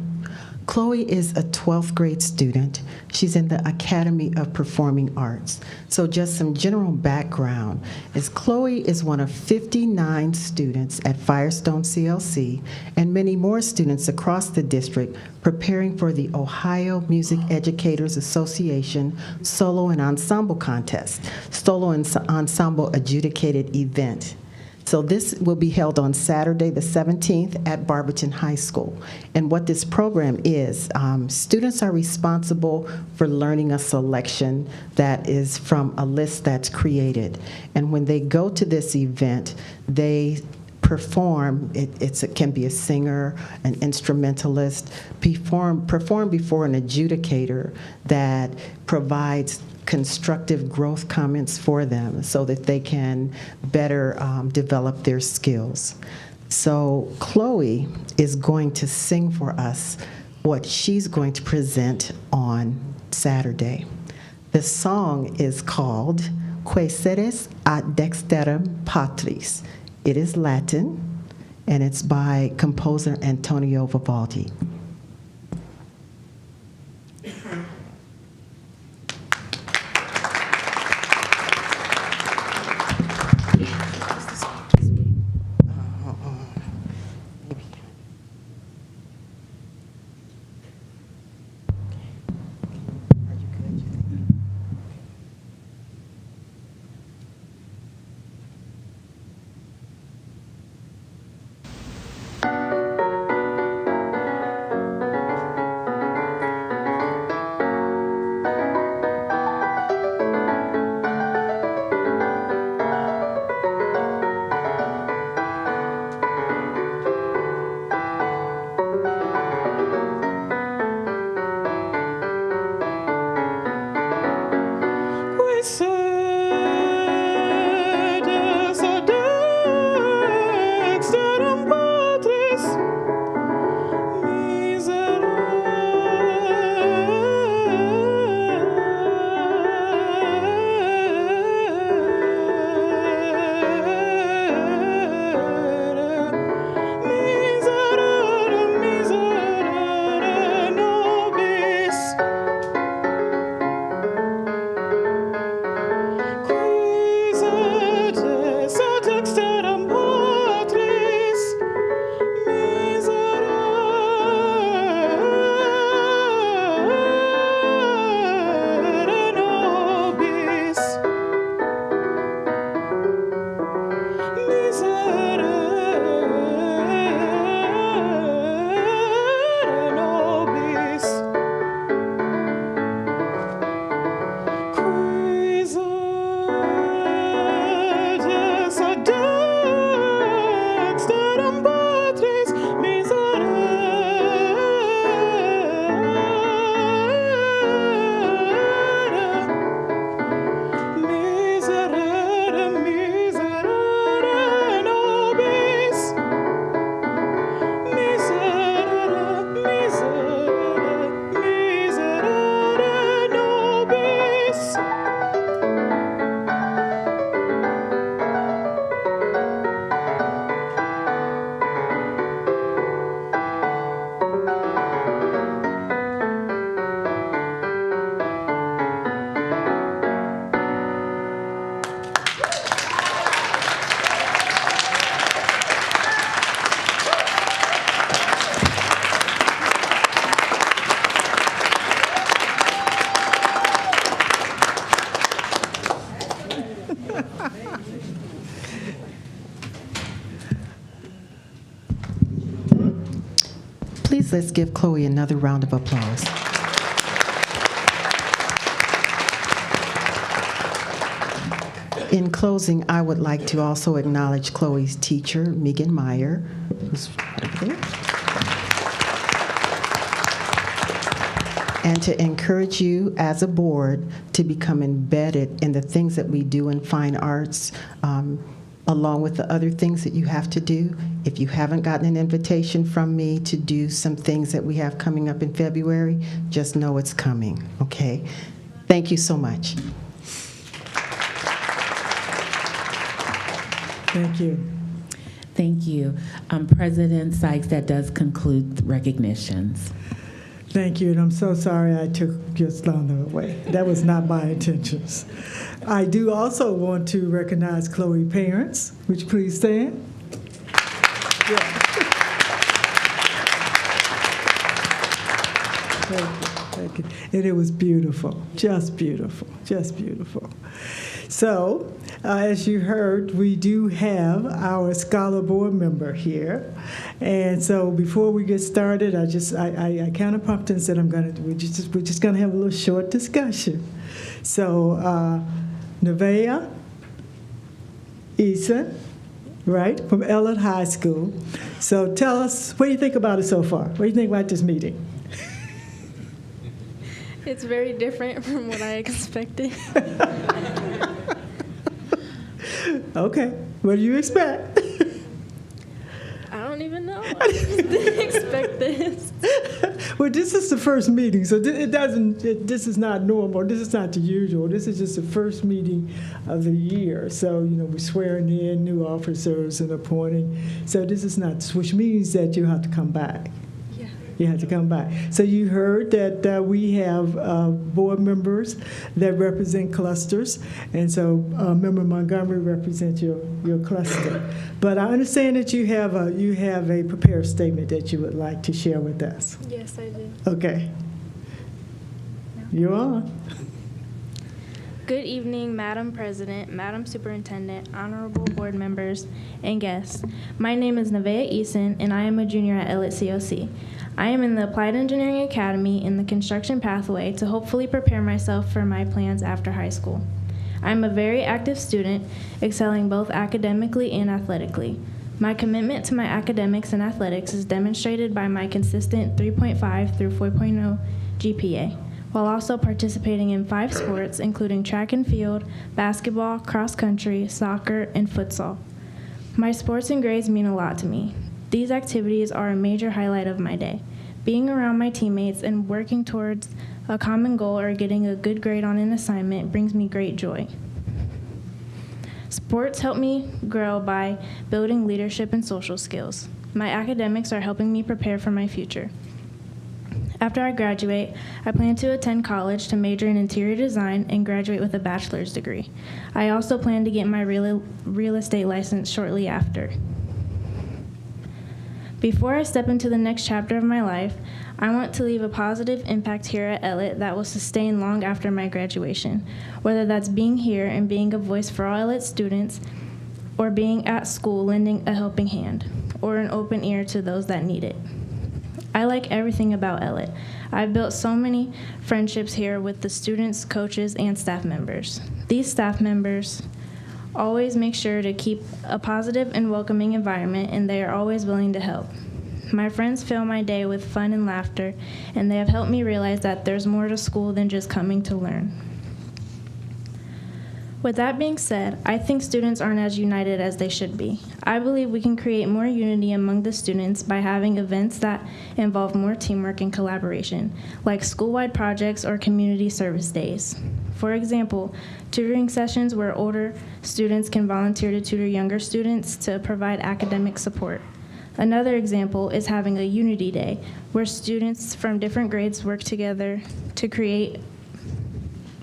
Chloe is a 12th grade student. She's in the Academy of Performing Arts. So just some general background is Chloe is one of 59 students at Firestone CLC and many more students across the district preparing for the Ohio Music Educators Association Solo and Ensemble Contest, Solo and Ensemble Adjudicated Event. So this will be held on Saturday the 17th at Barberton High School. And what this program is, students are responsible for learning a selection that is from a list that's created. And when they go to this event, they perform, it can be a singer, an instrumentalist, perform before an adjudicator that provides constructive growth comments for them so that they can better develop their skills. So Chloe is going to sing for us what she's going to present on Saturday. The song is called Que seres ad dexteram patris. It is Latin, and it's by composer Antonio Vivaldi. Please let's give Chloe another round of applause. In closing, I would like to also acknowledge Chloe's teacher, Megan Meyer, who's right over there, and to encourage you as a board to become embedded in the things that we do in fine arts, along with the other things that you have to do. If you haven't gotten an invitation from me to do some things that we have coming up in February, just know it's coming, okay? Thank you so much. Thank you. Thank you. President Sykes, that does conclude the recognitions. Thank you, and I'm so sorry I took your thunder away. That was not my intentions. I do also want to recognize Chloe parents. Would you please stand? Yeah. Thank you. And it was beautiful, just beautiful, just beautiful. So, as you heard, we do have our Scholar Board member here. And so before we get started, I kind of pumped and said we're just gonna have a little short discussion. So, Nevaeh Eason, right, from Ellett High School. So tell us, what do you think about it so far? What do you think about this meeting? It's very different from what I expected. Okay, what do you expect? I don't even know. I just didn't expect this. Well, this is the first meeting, so this is not normal. This is not the usual. This is just the first meeting of the year. So, we're swearing in new officers and appointing. So this is not, which means that you have to come back. Yeah. You have to come back. So you heard that we have board members that represent clusters, and so Member Montgomery represents your cluster. But I understand that you have a prepared statement that you would like to share with us. Yes, I did. Okay. You're on. Good evening, Madam President, Madam Superintendent, honorable board members, and guests. My name is Nevaeh Eason, and I am a junior at Elliott COC. I am in the Applied Engineering Academy in the construction pathway to hopefully prepare myself for my plans after high school. I am a very active student, excelling both academically and athletically. My commitment to my academics and athletics is demonstrated by my consistent 3.5 through 4.0 GPA, while also participating in 5 sports, including track and field, basketball, cross country, soccer, and futsal. My sports and grades mean a lot to me. These activities are a major highlight of my day. Being around my teammates and working towards a common goal or getting a good grade on an assignment brings me great joy. Sports help me grow by building leadership and social skills. My academics are helping me prepare for my future. After I graduate, I plan to attend college to major in interior design and graduate with a bachelor's degree. I also plan to get my real estate license shortly after. Before I step into the next chapter of my life, I want to leave a positive impact here at Elliott that will sustain long after my graduation, whether that's being here and being a voice for all Elliott students, or being at school lending a helping hand, or an open ear to those that need it. I like everything about Elliott. I've built so many friendships here with the students, coaches, and staff members. These staff members always make sure to keep a positive and welcoming environment, and they are always willing to help. My friends fill my day with fun and laughter, and they have helped me realize that there's more to school than just coming to learn. With that being said, I think students aren't as united as they should be. I believe we can create more unity among the students by having events that involve more teamwork and collaboration, like school-wide projects or community service days. For example, tutoring sessions where older students can volunteer to tutor younger students to provide academic support. Another example is having a Unity Day, where students from different grades work together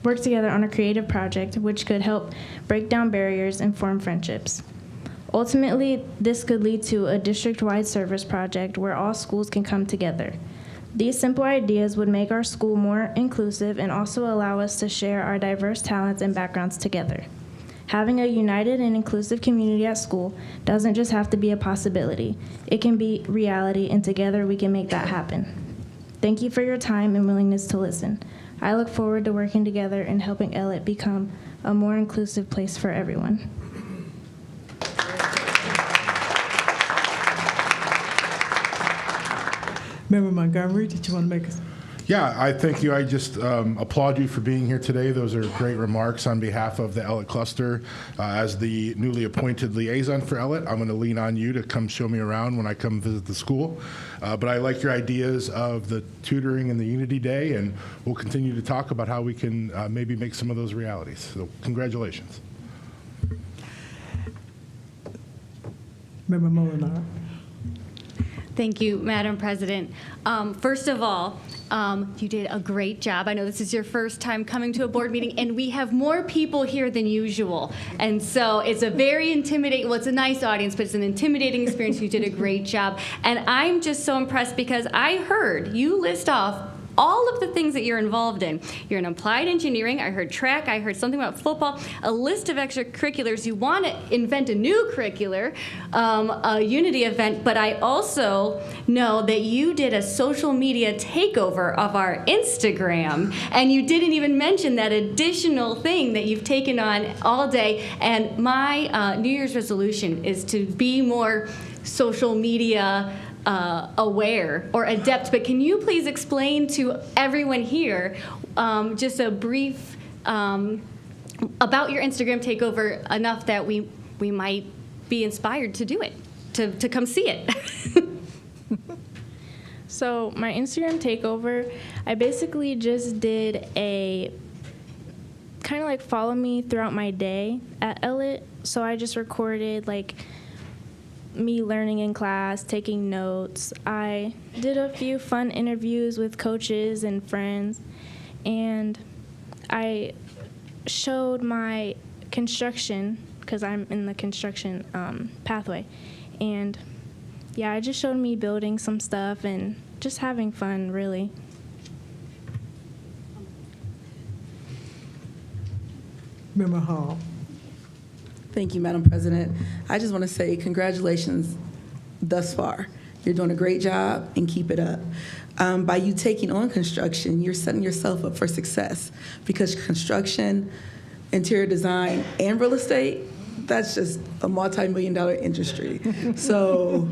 on a creative project which could help break down barriers and form friendships. Ultimately, this could lead to a district-wide service project where all schools can come together. These simple ideas would make our school more inclusive and also allow us to share our diverse talents and backgrounds together. Having a united and inclusive community at school doesn't just have to be a possibility. It can be reality, and together we can make that happen. Thank you for your time and willingness to listen. I look forward to working together and helping Elliott become a more inclusive place for everyone. Member Montgomery, did you want to make us? Yeah, I thank you. I just applaud you for being here today. Those are great remarks on behalf of the Elliott Cluster. As the newly appointed liaison for Elliott, I'm going to lean on you to come show me around when I come visit the school. But I like your ideas of the tutoring and the Unity Day, and we'll continue to talk about how we can maybe make some of those realities. So congratulations. Member Molinar. Thank you, Madam President. First of all, you did a great job. I know this is your first time coming to a board meeting, and we have more people here than usual. And so it's a very intimidating, well, it's a nice audience, but it's an intimidating experience. You did a great job. And I'm just so impressed because I heard you list off all of the things that you're involved in. You're in applied engineering, I heard track, I heard something about football, a list of extracurriculars. You want to invent a new curricular, a Unity event, but I also know that you did a social media takeover of our Instagram, and you didn't even mention that additional thing that you've taken on all day. And my New Year's resolution is to be more social media aware or adept, but can you please explain to everyone here just a brief about your Instagram takeover, enough that we might be inspired to do it, to come see it. So my Instagram takeover, I basically just did a kind of like follow me throughout my day at Elliott. So I just recorded like me learning in class, taking notes. I did a few fun interviews with coaches and friends, and I showed my construction, because I'm in the construction pathway, and yeah, I just showed me building some stuff and just having fun, really. Member Hall. Thank you, Madam President. I just want to say congratulations thus far. You're doing a great job, and keep it up. By you taking on construction, you're setting yourself up for success, because construction, interior design, and real estate, that's just a multi-million-dollar industry. So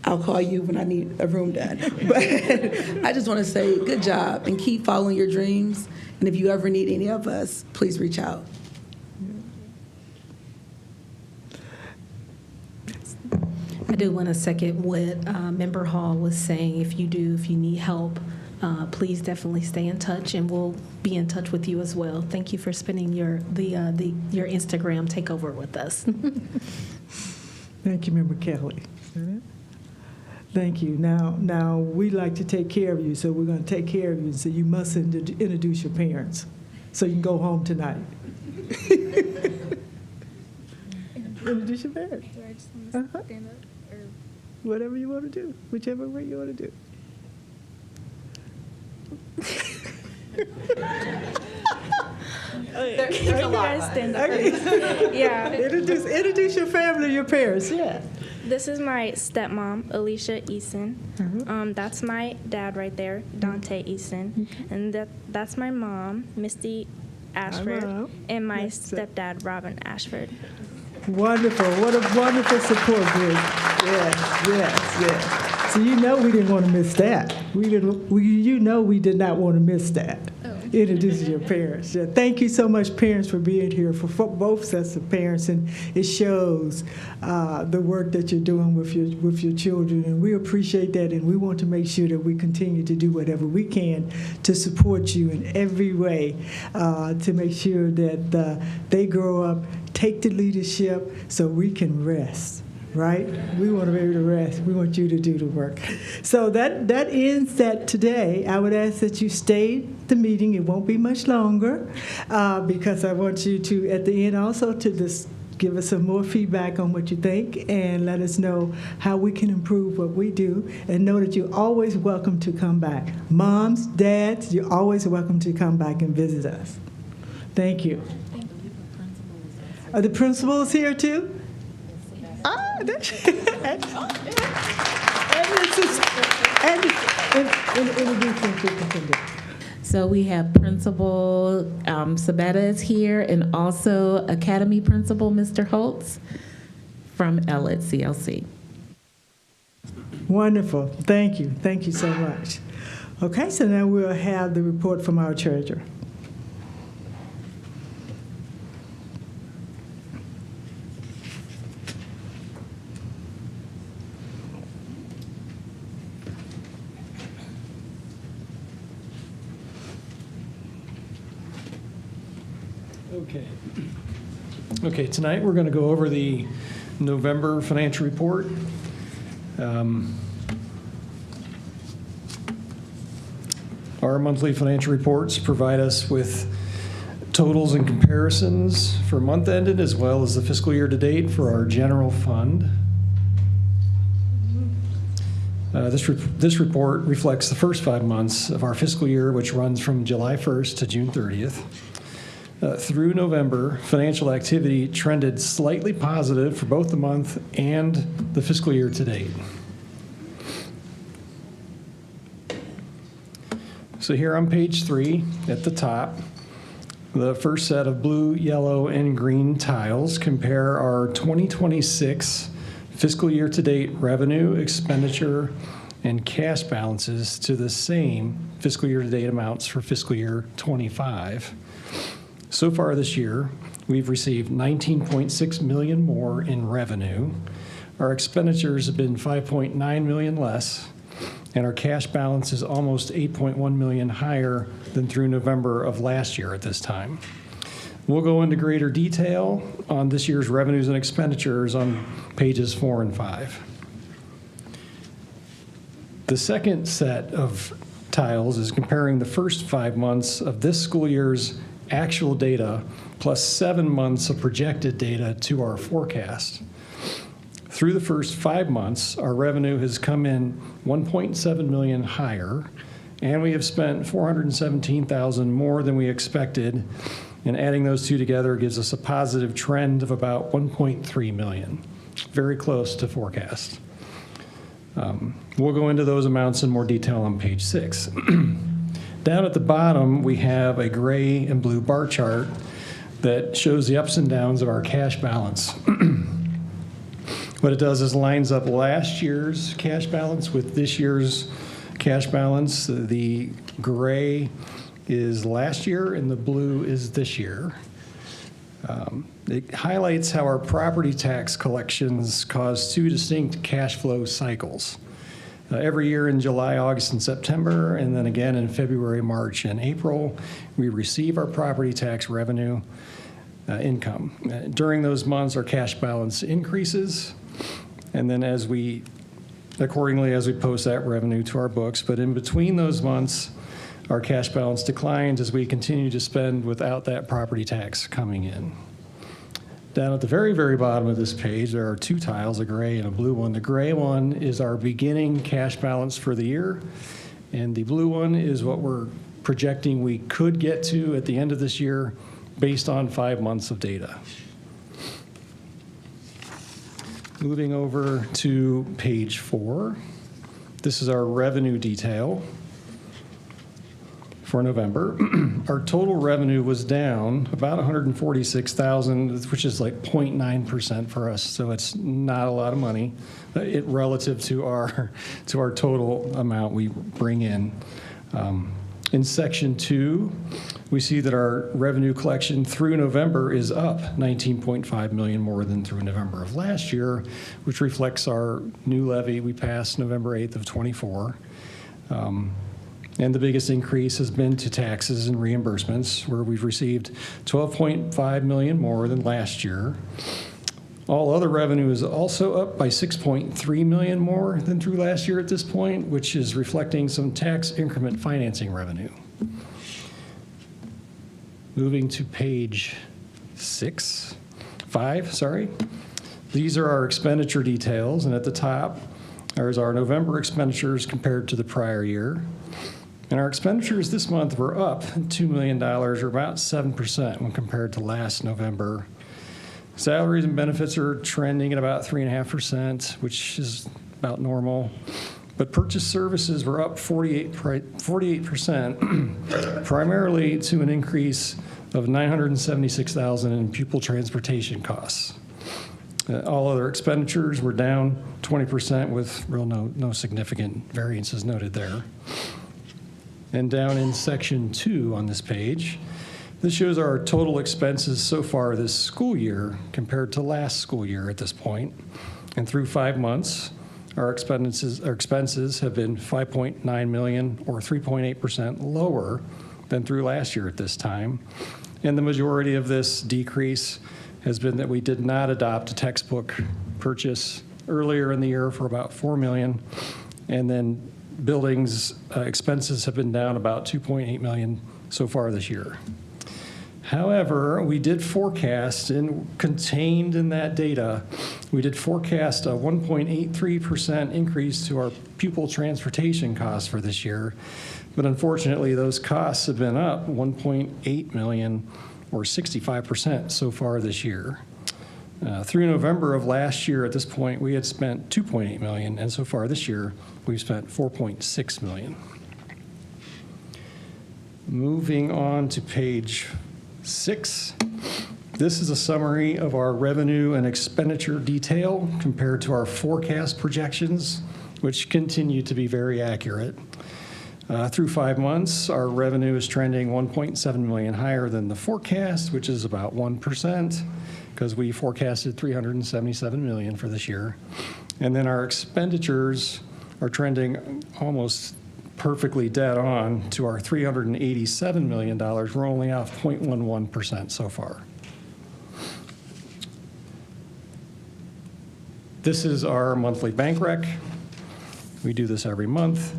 I'll call you when I need a room done. But I just want to say good job, and keep following your dreams. And if you ever need any of us, please reach out. I do want to second what Member Hall was saying. If you need help, please definitely stay in touch, and we'll be in touch with you as well. Thank you for spending your Instagram takeover with us. Thank you, Member Kelly. Thank you. Now we like to take care of you, so we're going to take care of you. So you must introduce your parents, so you can go home tonight. Introduce your parents. Do I just want to stand up? Or? Whatever you want to do, whichever way you want to do. There's a lot. Stand up. Yeah. Introduce your family, your parents. Yeah. This is my stepmom, Alicia Eason. That's my dad right there, Dante Eason. And that's my mom, Misty Ashford, and my stepdad, Robin Ashford. Wonderful. What a wonderful support group. Yes. So you know we didn't want to miss that. We did not want to miss that. Introducing your parents. Yeah. Thank you so much, parents, for being here, for both sets of parents, and it shows the work that you're doing with your children, and we appreciate that, and we want to make sure that we continue to do whatever we can to support you in every way, to make sure that they grow up, take the leadership, so we can rest. Right? We want to be able to rest. We want you to do the work. So that ends that today. I would ask that you stay the meeting. It won't be much longer, because I want you to, at the end, also to just give us some more feedback on what you think, and let us know how we can improve what we do, and know that you're always welcome to come back. Moms, dads, you're always welcome to come back and visit us. Thank you. Are the principals here too? So we have Principal Sabetta is here, and also Academy Principal Mr. Holtz from Elliott CLC. Wonderful. Thank you. Thank you so much. Okay, so now we'll have the report from our treasurer. Okay, tonight we're going to go over the November financial report. Our monthly financial reports provide us with totals and comparisons for month ended, as well as the fiscal year to date for our general fund. This report reflects the first 5 months of our fiscal year, which runs from July 1st to June 30th. Through November, financial activity trended slightly positive for both the month and the fiscal year to date. So here on page 3 at the top, the first set of blue, yellow, and green tiles compare our 2026 fiscal year to date revenue, expenditure, and cash balances to the same fiscal year-to-date amounts for fiscal year '25. So far this year, we've received $19.6 million more in revenue. Our expenditures have been $5.9 million less, and our cash balance is almost $8.1 million higher than through November of last year at this time. We'll go into greater detail on this year's revenues and expenditures on pages 4 and 5. The second set of tiles is comparing the first 5 months of this school year's actual data plus 7 months of projected data to our forecast. Through the first 5 months, our revenue has come in $1.7 million higher, and we have spent $417,000 more than we expected, and adding those two together gives us a positive trend of about $1.3 million, very close to forecast. We'll go into those amounts in more detail on page 6. Down at the bottom, we have a gray and blue bar chart that shows the ups and downs of our cash balance. What it does is lines up last year's cash balance with this year's cash balance. The gray is last year and the blue is this year. It highlights how our property tax collections cause 2 distinct cash flow cycles. Every year in July, August, and September, and then again in February, March, and April, we receive our property tax revenue income. During those months, our cash balance increases, and then accordingly as we post that revenue to our books. But in between those months, our cash balance declines as we continue to spend without that property tax coming in. Down at the very, very bottom of this page, there are 2 tiles, a gray and a blue one. The gray one is our beginning cash balance for the year, and the blue one is what we're projecting we could get to at the end of this year based on 5 months of data. Moving over to page 4, this is our revenue detail for November. Our total revenue was down about $146,000, which is like 0.9% for us, so it's not a lot of money relative to our total amount we bring in. In section 2, we see that our revenue collection through November is up $19.5 million more than through November of last year, which reflects our new levy we passed November 8th of '24. And the biggest increase has been to taxes and reimbursements, where we've received $12.5 million more than last year. All other revenue is also up by $6.3 million more than through last year at this point, which is reflecting some tax increment financing revenue. Moving to page 5. These are our expenditure details, and at the top there's our November expenditures compared to the prior year. And our expenditures this month were up $2 million, or about 7% when compared to last November. Salaries and benefits are trending at about 3.5%, which is about normal. But purchase services were up 48%, primarily to an increase of $976,000 in pupil transportation costs. All other expenditures were down 20% with no significant variances noted there. And down in section 2 on this page, this shows our total expenses so far this school year compared to last school year at this point. And through 5 months, our expenses have been $5.9 million, or 3.8% lower than through last year at this time. And the majority of this decrease has been that we did not adopt a textbook purchase earlier in the year for about $4 million, and then buildings expenses have been down about $2.8 million so far this year. However, we did forecast, and contained in that data, we did forecast a 1.83% increase to our pupil transportation costs for this year. But unfortunately, those costs have been up $1.8 million, or 65% so far this year. Through November of last year at this point, we had spent $2.8 million, and so far this year, we've spent $4.6 million. Moving on to page 6. This is a summary of our revenue and expenditure detail compared to our forecast projections which continue to be very accurate. Through 5 months, our revenue is trending $1.7 million higher than the forecast, which is about 1%, because we forecasted $377 million for this year. And then our expenditures are trending almost perfectly dead on to our $387 million. We're only off 0.11% so far. This is our monthly bank rec. We do this every month.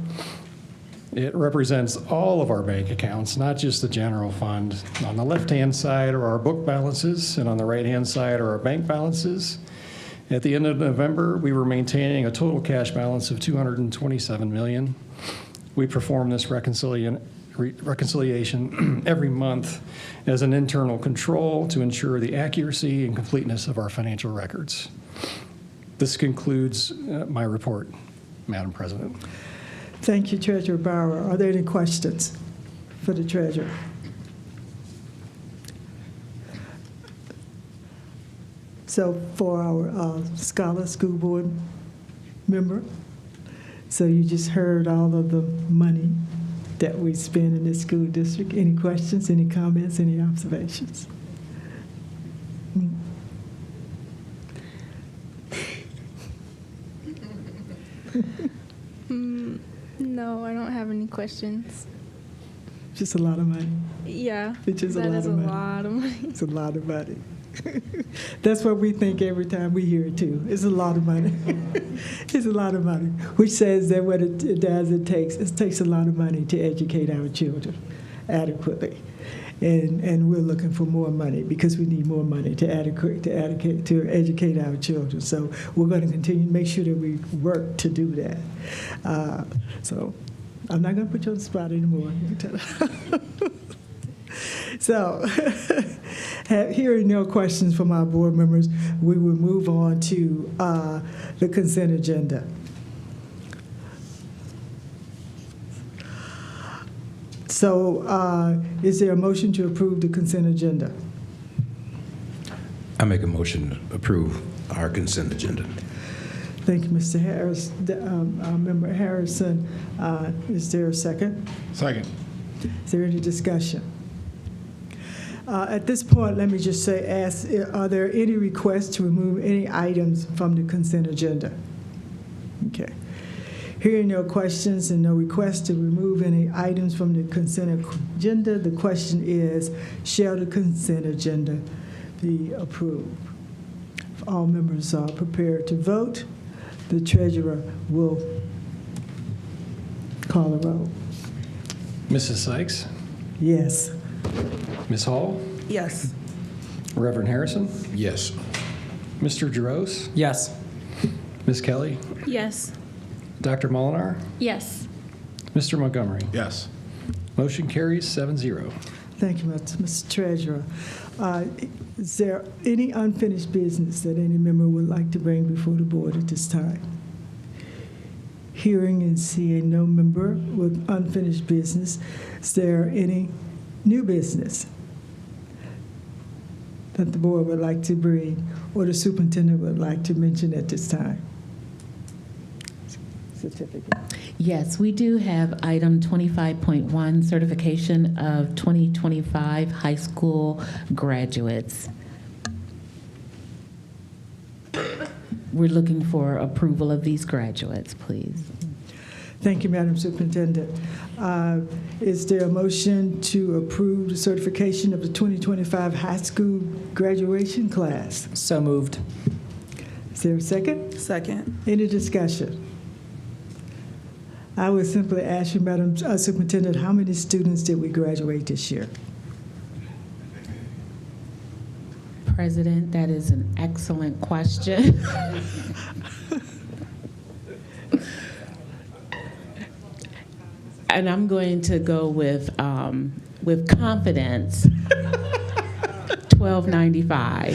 It represents all of our bank accounts, not just the general fund. On the left-hand side are our book balances, and on the right-hand side are our bank balances. At the end of November, we were maintaining a total cash balance of $227 million. We perform this reconciliation every month as an internal control to ensure the accuracy and completeness of our financial records. This concludes my report, Madam President. Thank you, Treasurer Bauer. Are there any questions for the Treasurer? So for our Scholar School Board member, so you just heard all of the money that we spend in this school district. Any questions, any comments, any observations? No, I don't have any questions. Just a lot of money. Yeah, It's just that a lot is of a money. lot of money. It's a lot of money. That's what we think every time we hear it too. It's a lot of money. It's a lot of money, which says that what it does, it takes a lot of money to educate our children adequately. And we're looking for more money because we need more money to educate our children. So we're going to continue to make sure that we work to do that. So I'm not going to put you on the spot anymore. So, hearing no questions from our board members, we will move on to the consent agenda. So, is there a motion to approve the consent agenda? I make a motion to approve our consent agenda. Thank you, Mr. Harris. Member Harrison, is there a second? Second. Is there any discussion? At this point, let me just say, are there any requests to remove any items from the consent agenda? Okay. Hearing no questions and no requests to remove any items from the consent agenda, the question is, shall the consent agenda be approved? If all members are prepared to vote, the treasurer will call the roll. Mrs. Sykes? Yes. Ms. Hall? Yes. Reverend Harrison? Yes. Mr. Jaros? Yes. Ms. Kelly? Yes. Dr. Molinar? Yes. Mr. Montgomery? Yes. Motion carries 7-0. Thank you, Mr. Treasurer. Is there any unfinished business that any member would like to bring before the board at this time? Hearing and seeing no member with unfinished business, is there any new business that the board would like to bring or the superintendent would like to mention at this time? Certificate. Yes, we do have item 25.1, certification of 2025 high school graduates. We're looking for approval of these graduates, please. Thank you, Madam Superintendent. Is there a motion to approve the certification of the 2025 high school graduation class? So moved. Is there a second? Second. Any discussion? I would simply ask you, Madam Superintendent, how many students did we graduate this year? President, that is an excellent question. And I'm going to go with confidence, 1295.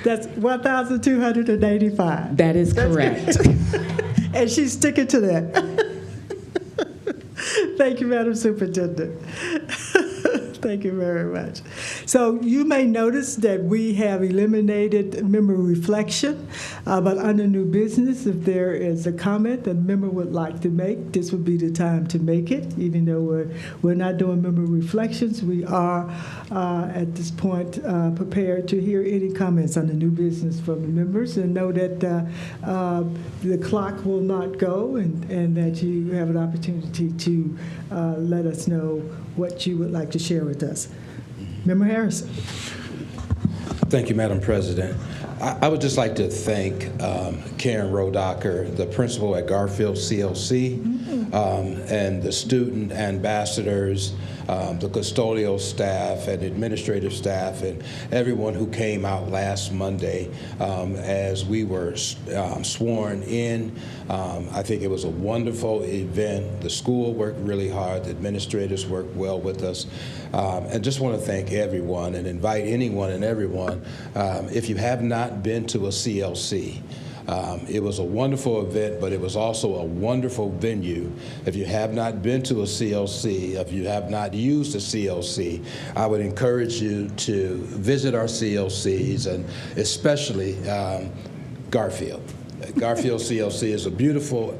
That's 1,285. That is correct. And she's sticking to that. Thank you, Madam Superintendent. Thank you very much. So you may notice that we have eliminated member reflection, but under new business, if there is a comment that a member would like to make, this would be the time to make it. Even though we're not doing member reflections, we are at this point prepared to hear any comments on the new business from the members, and know that the clock will not go, and that you have an opportunity to let us know what you would like to share with us. Member Harrison. Thank you, Madam President. I would just like to thank Karen Rodacker, the principal at Garfield CLC, and the student ambassadors, the custodial staff and administrative staff, and everyone who came out last Monday as we were sworn in. I think it was a wonderful event. The school worked really hard. The administrators worked well with us. And just want to thank everyone and invite anyone and everyone, if you have not been to a CLC, it was a wonderful event, but it was also a wonderful venue. If you have not been to a CLC, if you have not used a CLC, I would encourage you to visit our CLCs, and especially Garfield. Garfield CLC is a beautiful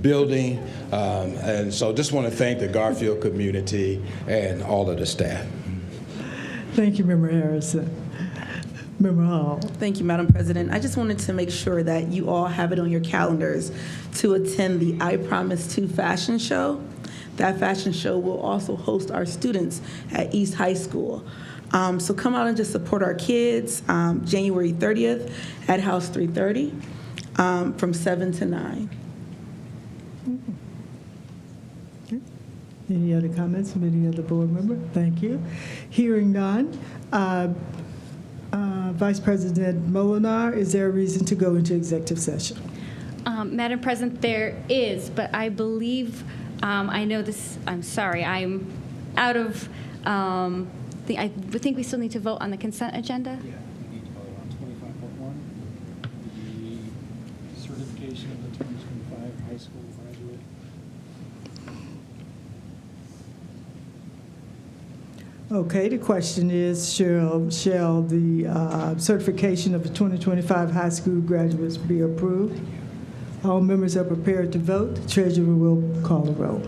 building, and so just want to thank the Garfield community and all of the staff. Thank you, Member Harrison. Member Hall. Thank you, Madam President. I just wanted to make sure that you all have it on your calendars to attend the I Promise 2 fashion show. That fashion show will also host our students at East High School. So come out and just support our kids, January 30th at House 330 from 7 to 9. Any other comments from any other board member? Thank you. Hearing none. Vice President Molinar, is there a reason to go into executive session? Madam President, there is, but I believe, I know this, I'm sorry, I'm out of, I think we still need to vote on the consent agenda. Yeah, we need to vote on 25.1, the certification of the 2025 high school graduate. Okay, the question is, shall the certification of the 2025 high school graduates be approved? All members are prepared to vote. The treasurer will call the roll.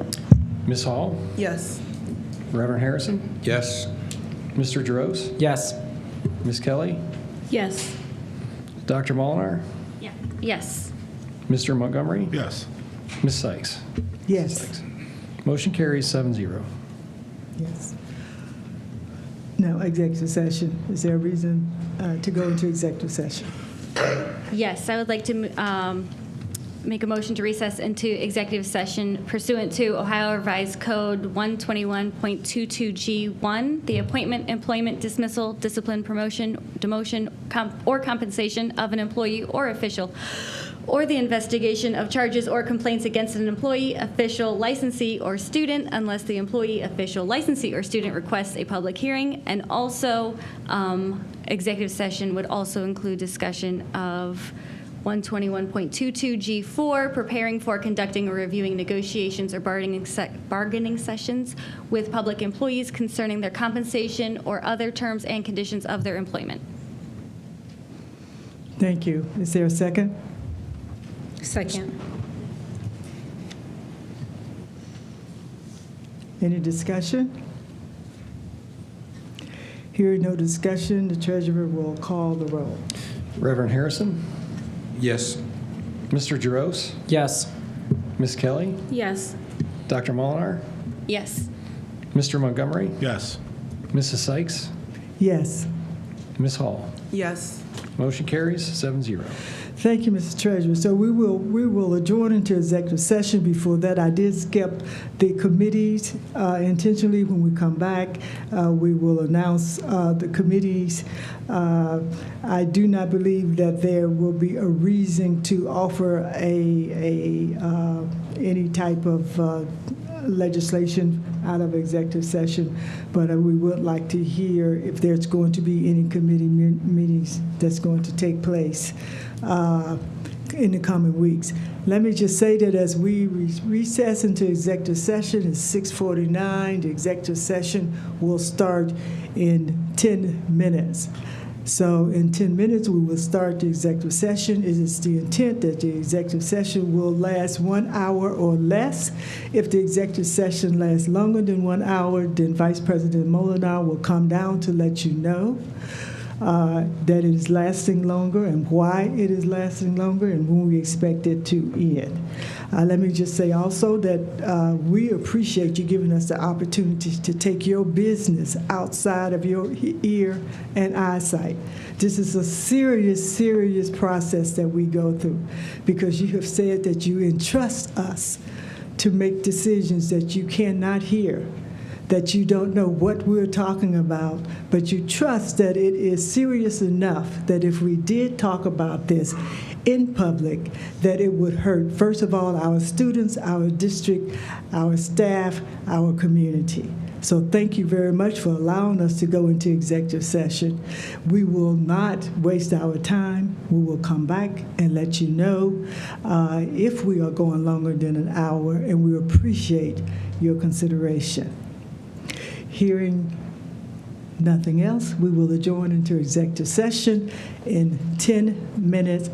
Ms. Hall? Yes. Reverend Harrison? Yes. Mr. Jaros? Yes. Ms. Kelly? Yes. Dr. Molinar? Yeah. Yes. Mr. Montgomery? Yes. Ms. Sykes? Yes. Motion carries 7-0. Yes. Now, executive session. Is there a reason to go into executive session? Yes, I would like to make a motion to recess into executive session pursuant to Ohio Revised Code 121.22G1, the appointment, employment, dismissal, discipline, promotion, demotion, or compensation of an employee or official, or the investigation of charges or complaints against an employee, official, licensee, or student, unless the employee, official, licensee, or student requests a public hearing. And also, executive session would also include discussion of 121.22G4, preparing for, conducting, or reviewing negotiations or bargaining sessions with public employees concerning their compensation or other terms and conditions of their employment. Thank you. Is there a second? Second. Any discussion? Hearing no discussion, the treasurer will call the roll. Reverend Harrison? Yes. Mr. Jaros? Yes. Ms. Kelly? Yes. Dr. Molinar? Yes. Mr. Montgomery? Yes. Mrs. Sykes? Yes. Ms. Hall? Yes. Motion carries 7-0. Thank you, Mr. Treasurer. So we will adjourn into executive session. Before that, I did skip the committees intentionally. When we come back, we will announce the committees. I do not believe that there will be a reason to offer any type of legislation out of executive session, but we would like to hear if there's going to be any committee meetings that's going to take place. in the coming weeks. Let me just say that as we recess into executive session, it's 6:49. The executive session will start in 10 minutes. So in 10 minutes, we will start the executive session. It is the intent that the executive session will last 1 hour or less. If the executive session lasts longer than 1 hour, then Vice President Molinar will come down to let you know that it is lasting longer and why it is lasting longer and when we expect it to end. Let me just say also that we appreciate you giving us the opportunity to take your business outside of your ear and eyesight. This is a serious, serious process that we go through because you have said that you entrust us to make decisions that you cannot hear, that you don't know what we're talking about, but you trust that it is serious enough that if we did talk about this in public, that it would hurt, first of all, our students, our district, our staff, our community. So thank you very much for allowing us to go into executive session. We will not waste our time. We will come back and let you know if we are going longer than an hour, and we appreciate your consideration. Hearing nothing else, we will adjourn into executive session in 10 minutes.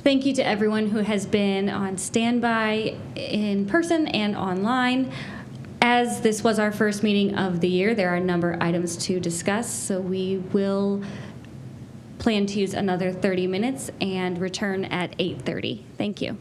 Thank you to everyone who has been on standby in person and online. As this was our first meeting of the year, there are a number of items to discuss, so we will plan to use another 30 minutes and return at 8:30. Thank you.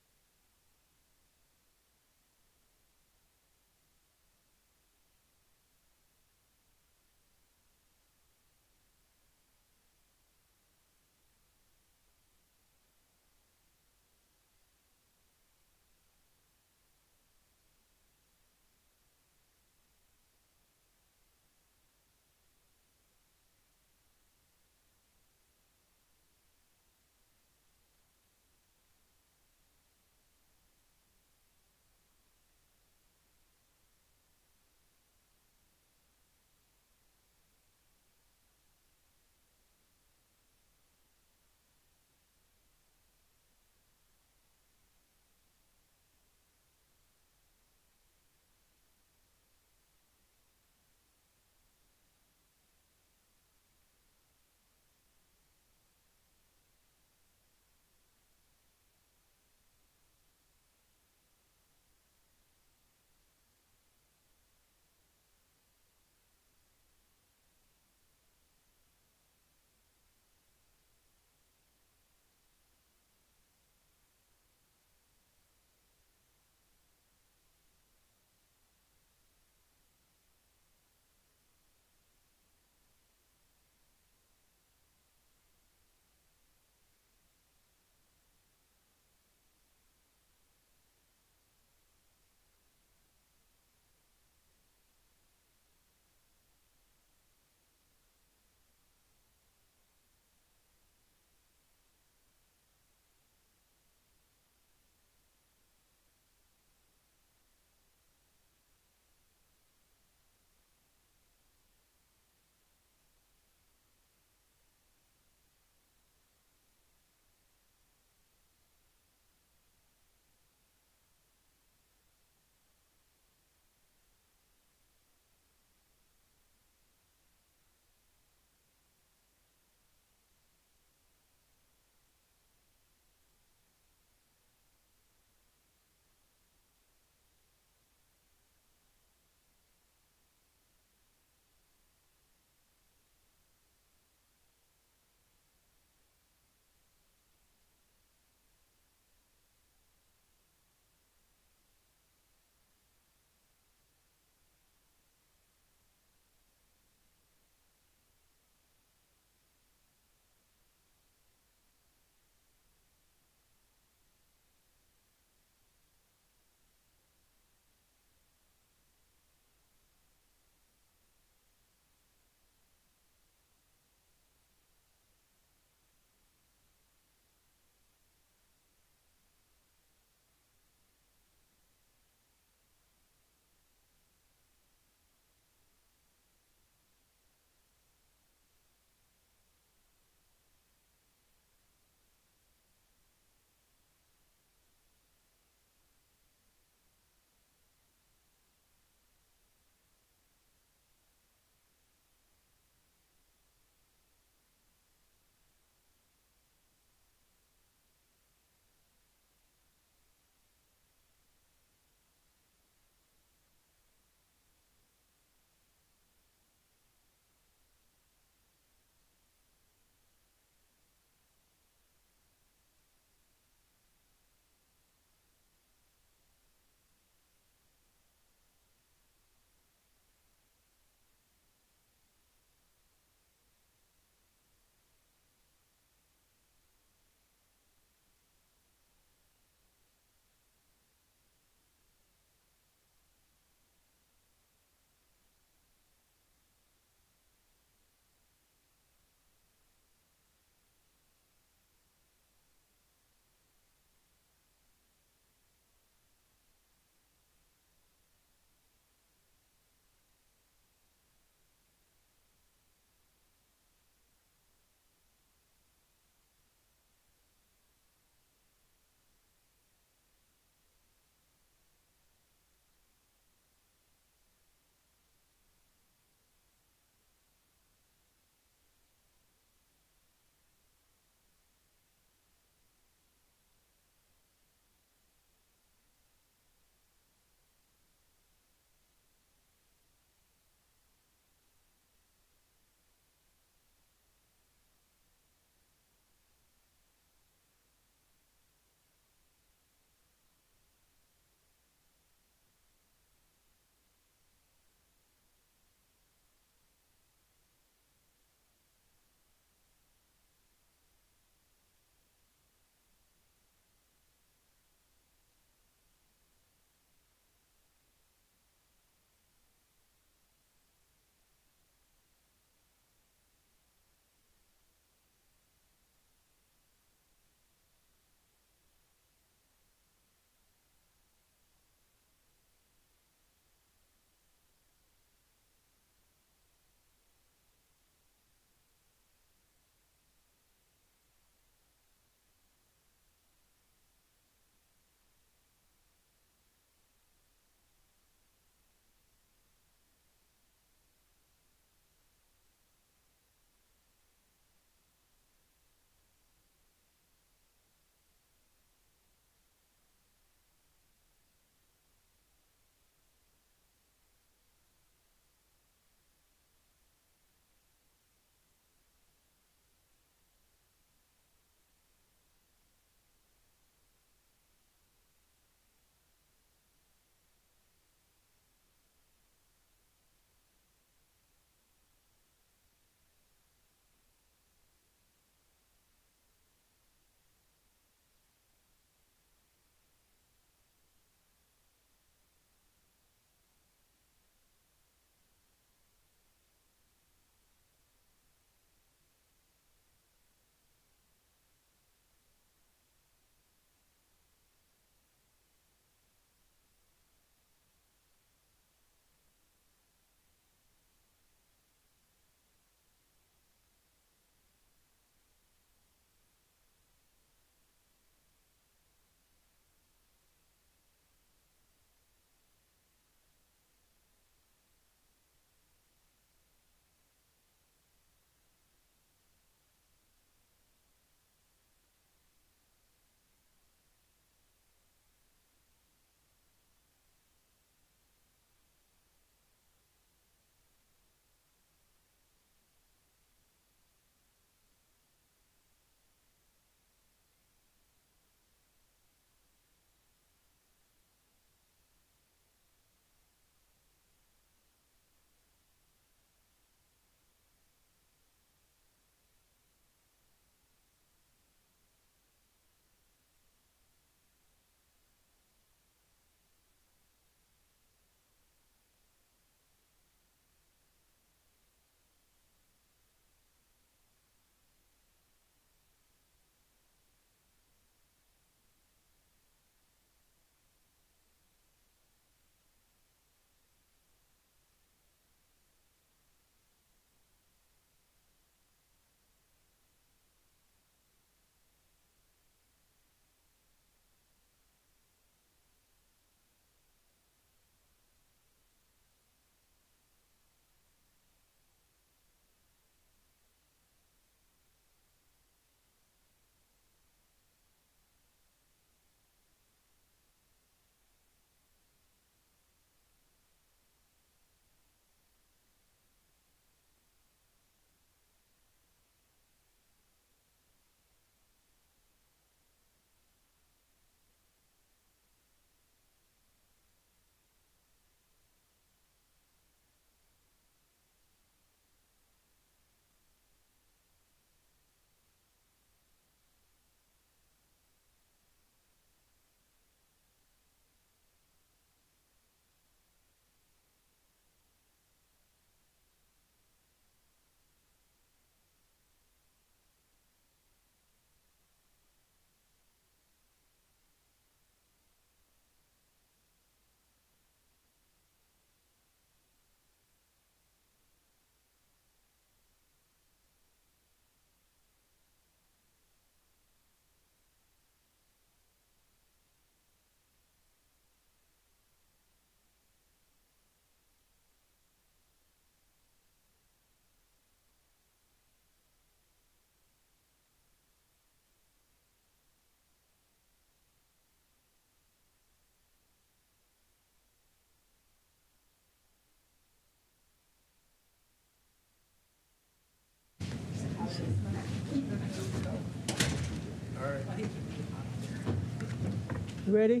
Ready?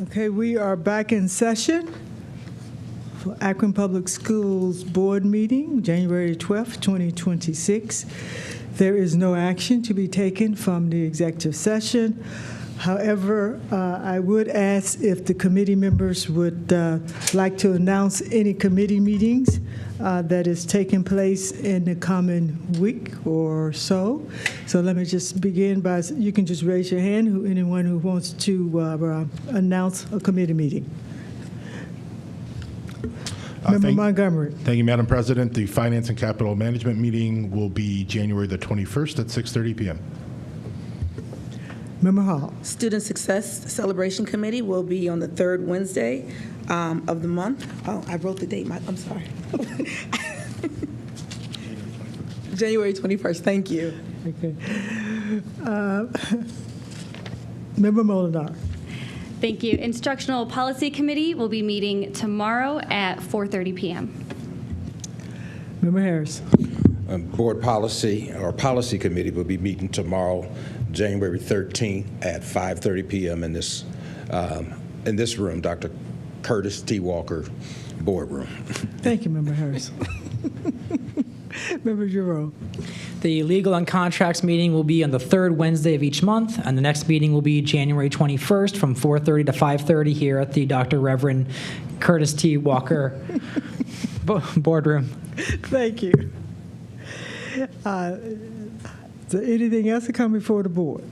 Okay, we are back in session for Akron Public Schools Board meeting, January 12th, 2026. There is no action to be taken from the executive session. However, I would ask if the committee members would like to announce any committee meetings that is taking place in the coming week or so. So let me just begin by, you can just raise your hand, anyone who wants to announce a committee meeting. Member Montgomery. Thank you, Madam President. The Finance and Capital Management meeting will be January the 21st at 6:30 p.m. Member Hall. Student Success Celebration Committee will be on the third Wednesday of the month. Oh, I wrote the date. I'm sorry. January 21st. Thank you. Okay. Member Molinar. Thank you. Instructional Policy Committee will be meeting tomorrow at 4:30 p.m. Member Harris. Board Policy or Policy Committee will be meeting tomorrow, January 13th at 5:30 p.m. in this room, Dr. Curtis T. Walker Boardroom. Thank you, Member Harris. Member Giroux. The Legal and Contracts meeting will be on the third Wednesday of each month, and the next meeting will be January 21st from 4:30 to 5:30 here at the Dr. Reverend Curtis T. Walker Boardroom. Thank you. Is there anything else to come before the board?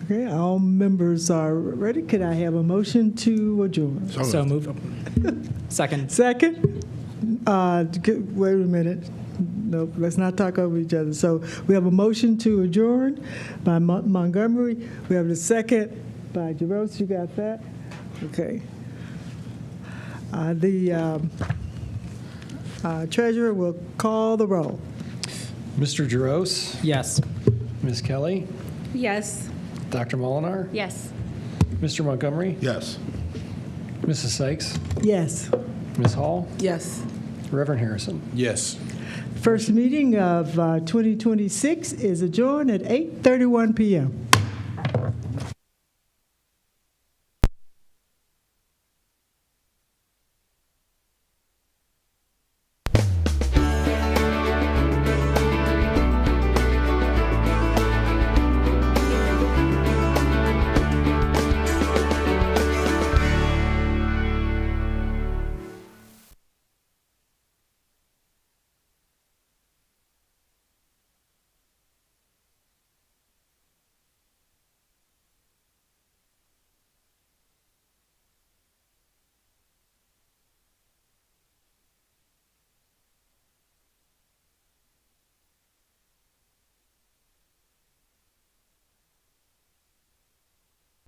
Okay, all members are ready. Could I have a motion to adjourn? So moved. Second. Second? Wait a minute. No, let's not talk over each other. So we have a motion to adjourn by Montgomery. We have the second by Giroux. You got that? Okay. The treasurer will call the roll. Mr. Giroux? Yes. Ms. Kelly? Yes. Dr. Molinar? Yes. Mr. Montgomery? Yes. Mrs. Sykes? Yes. Ms. Hall? Yes. Reverend Harrison? Yes. First meeting of 2026 is adjourned at 8:31 p.m.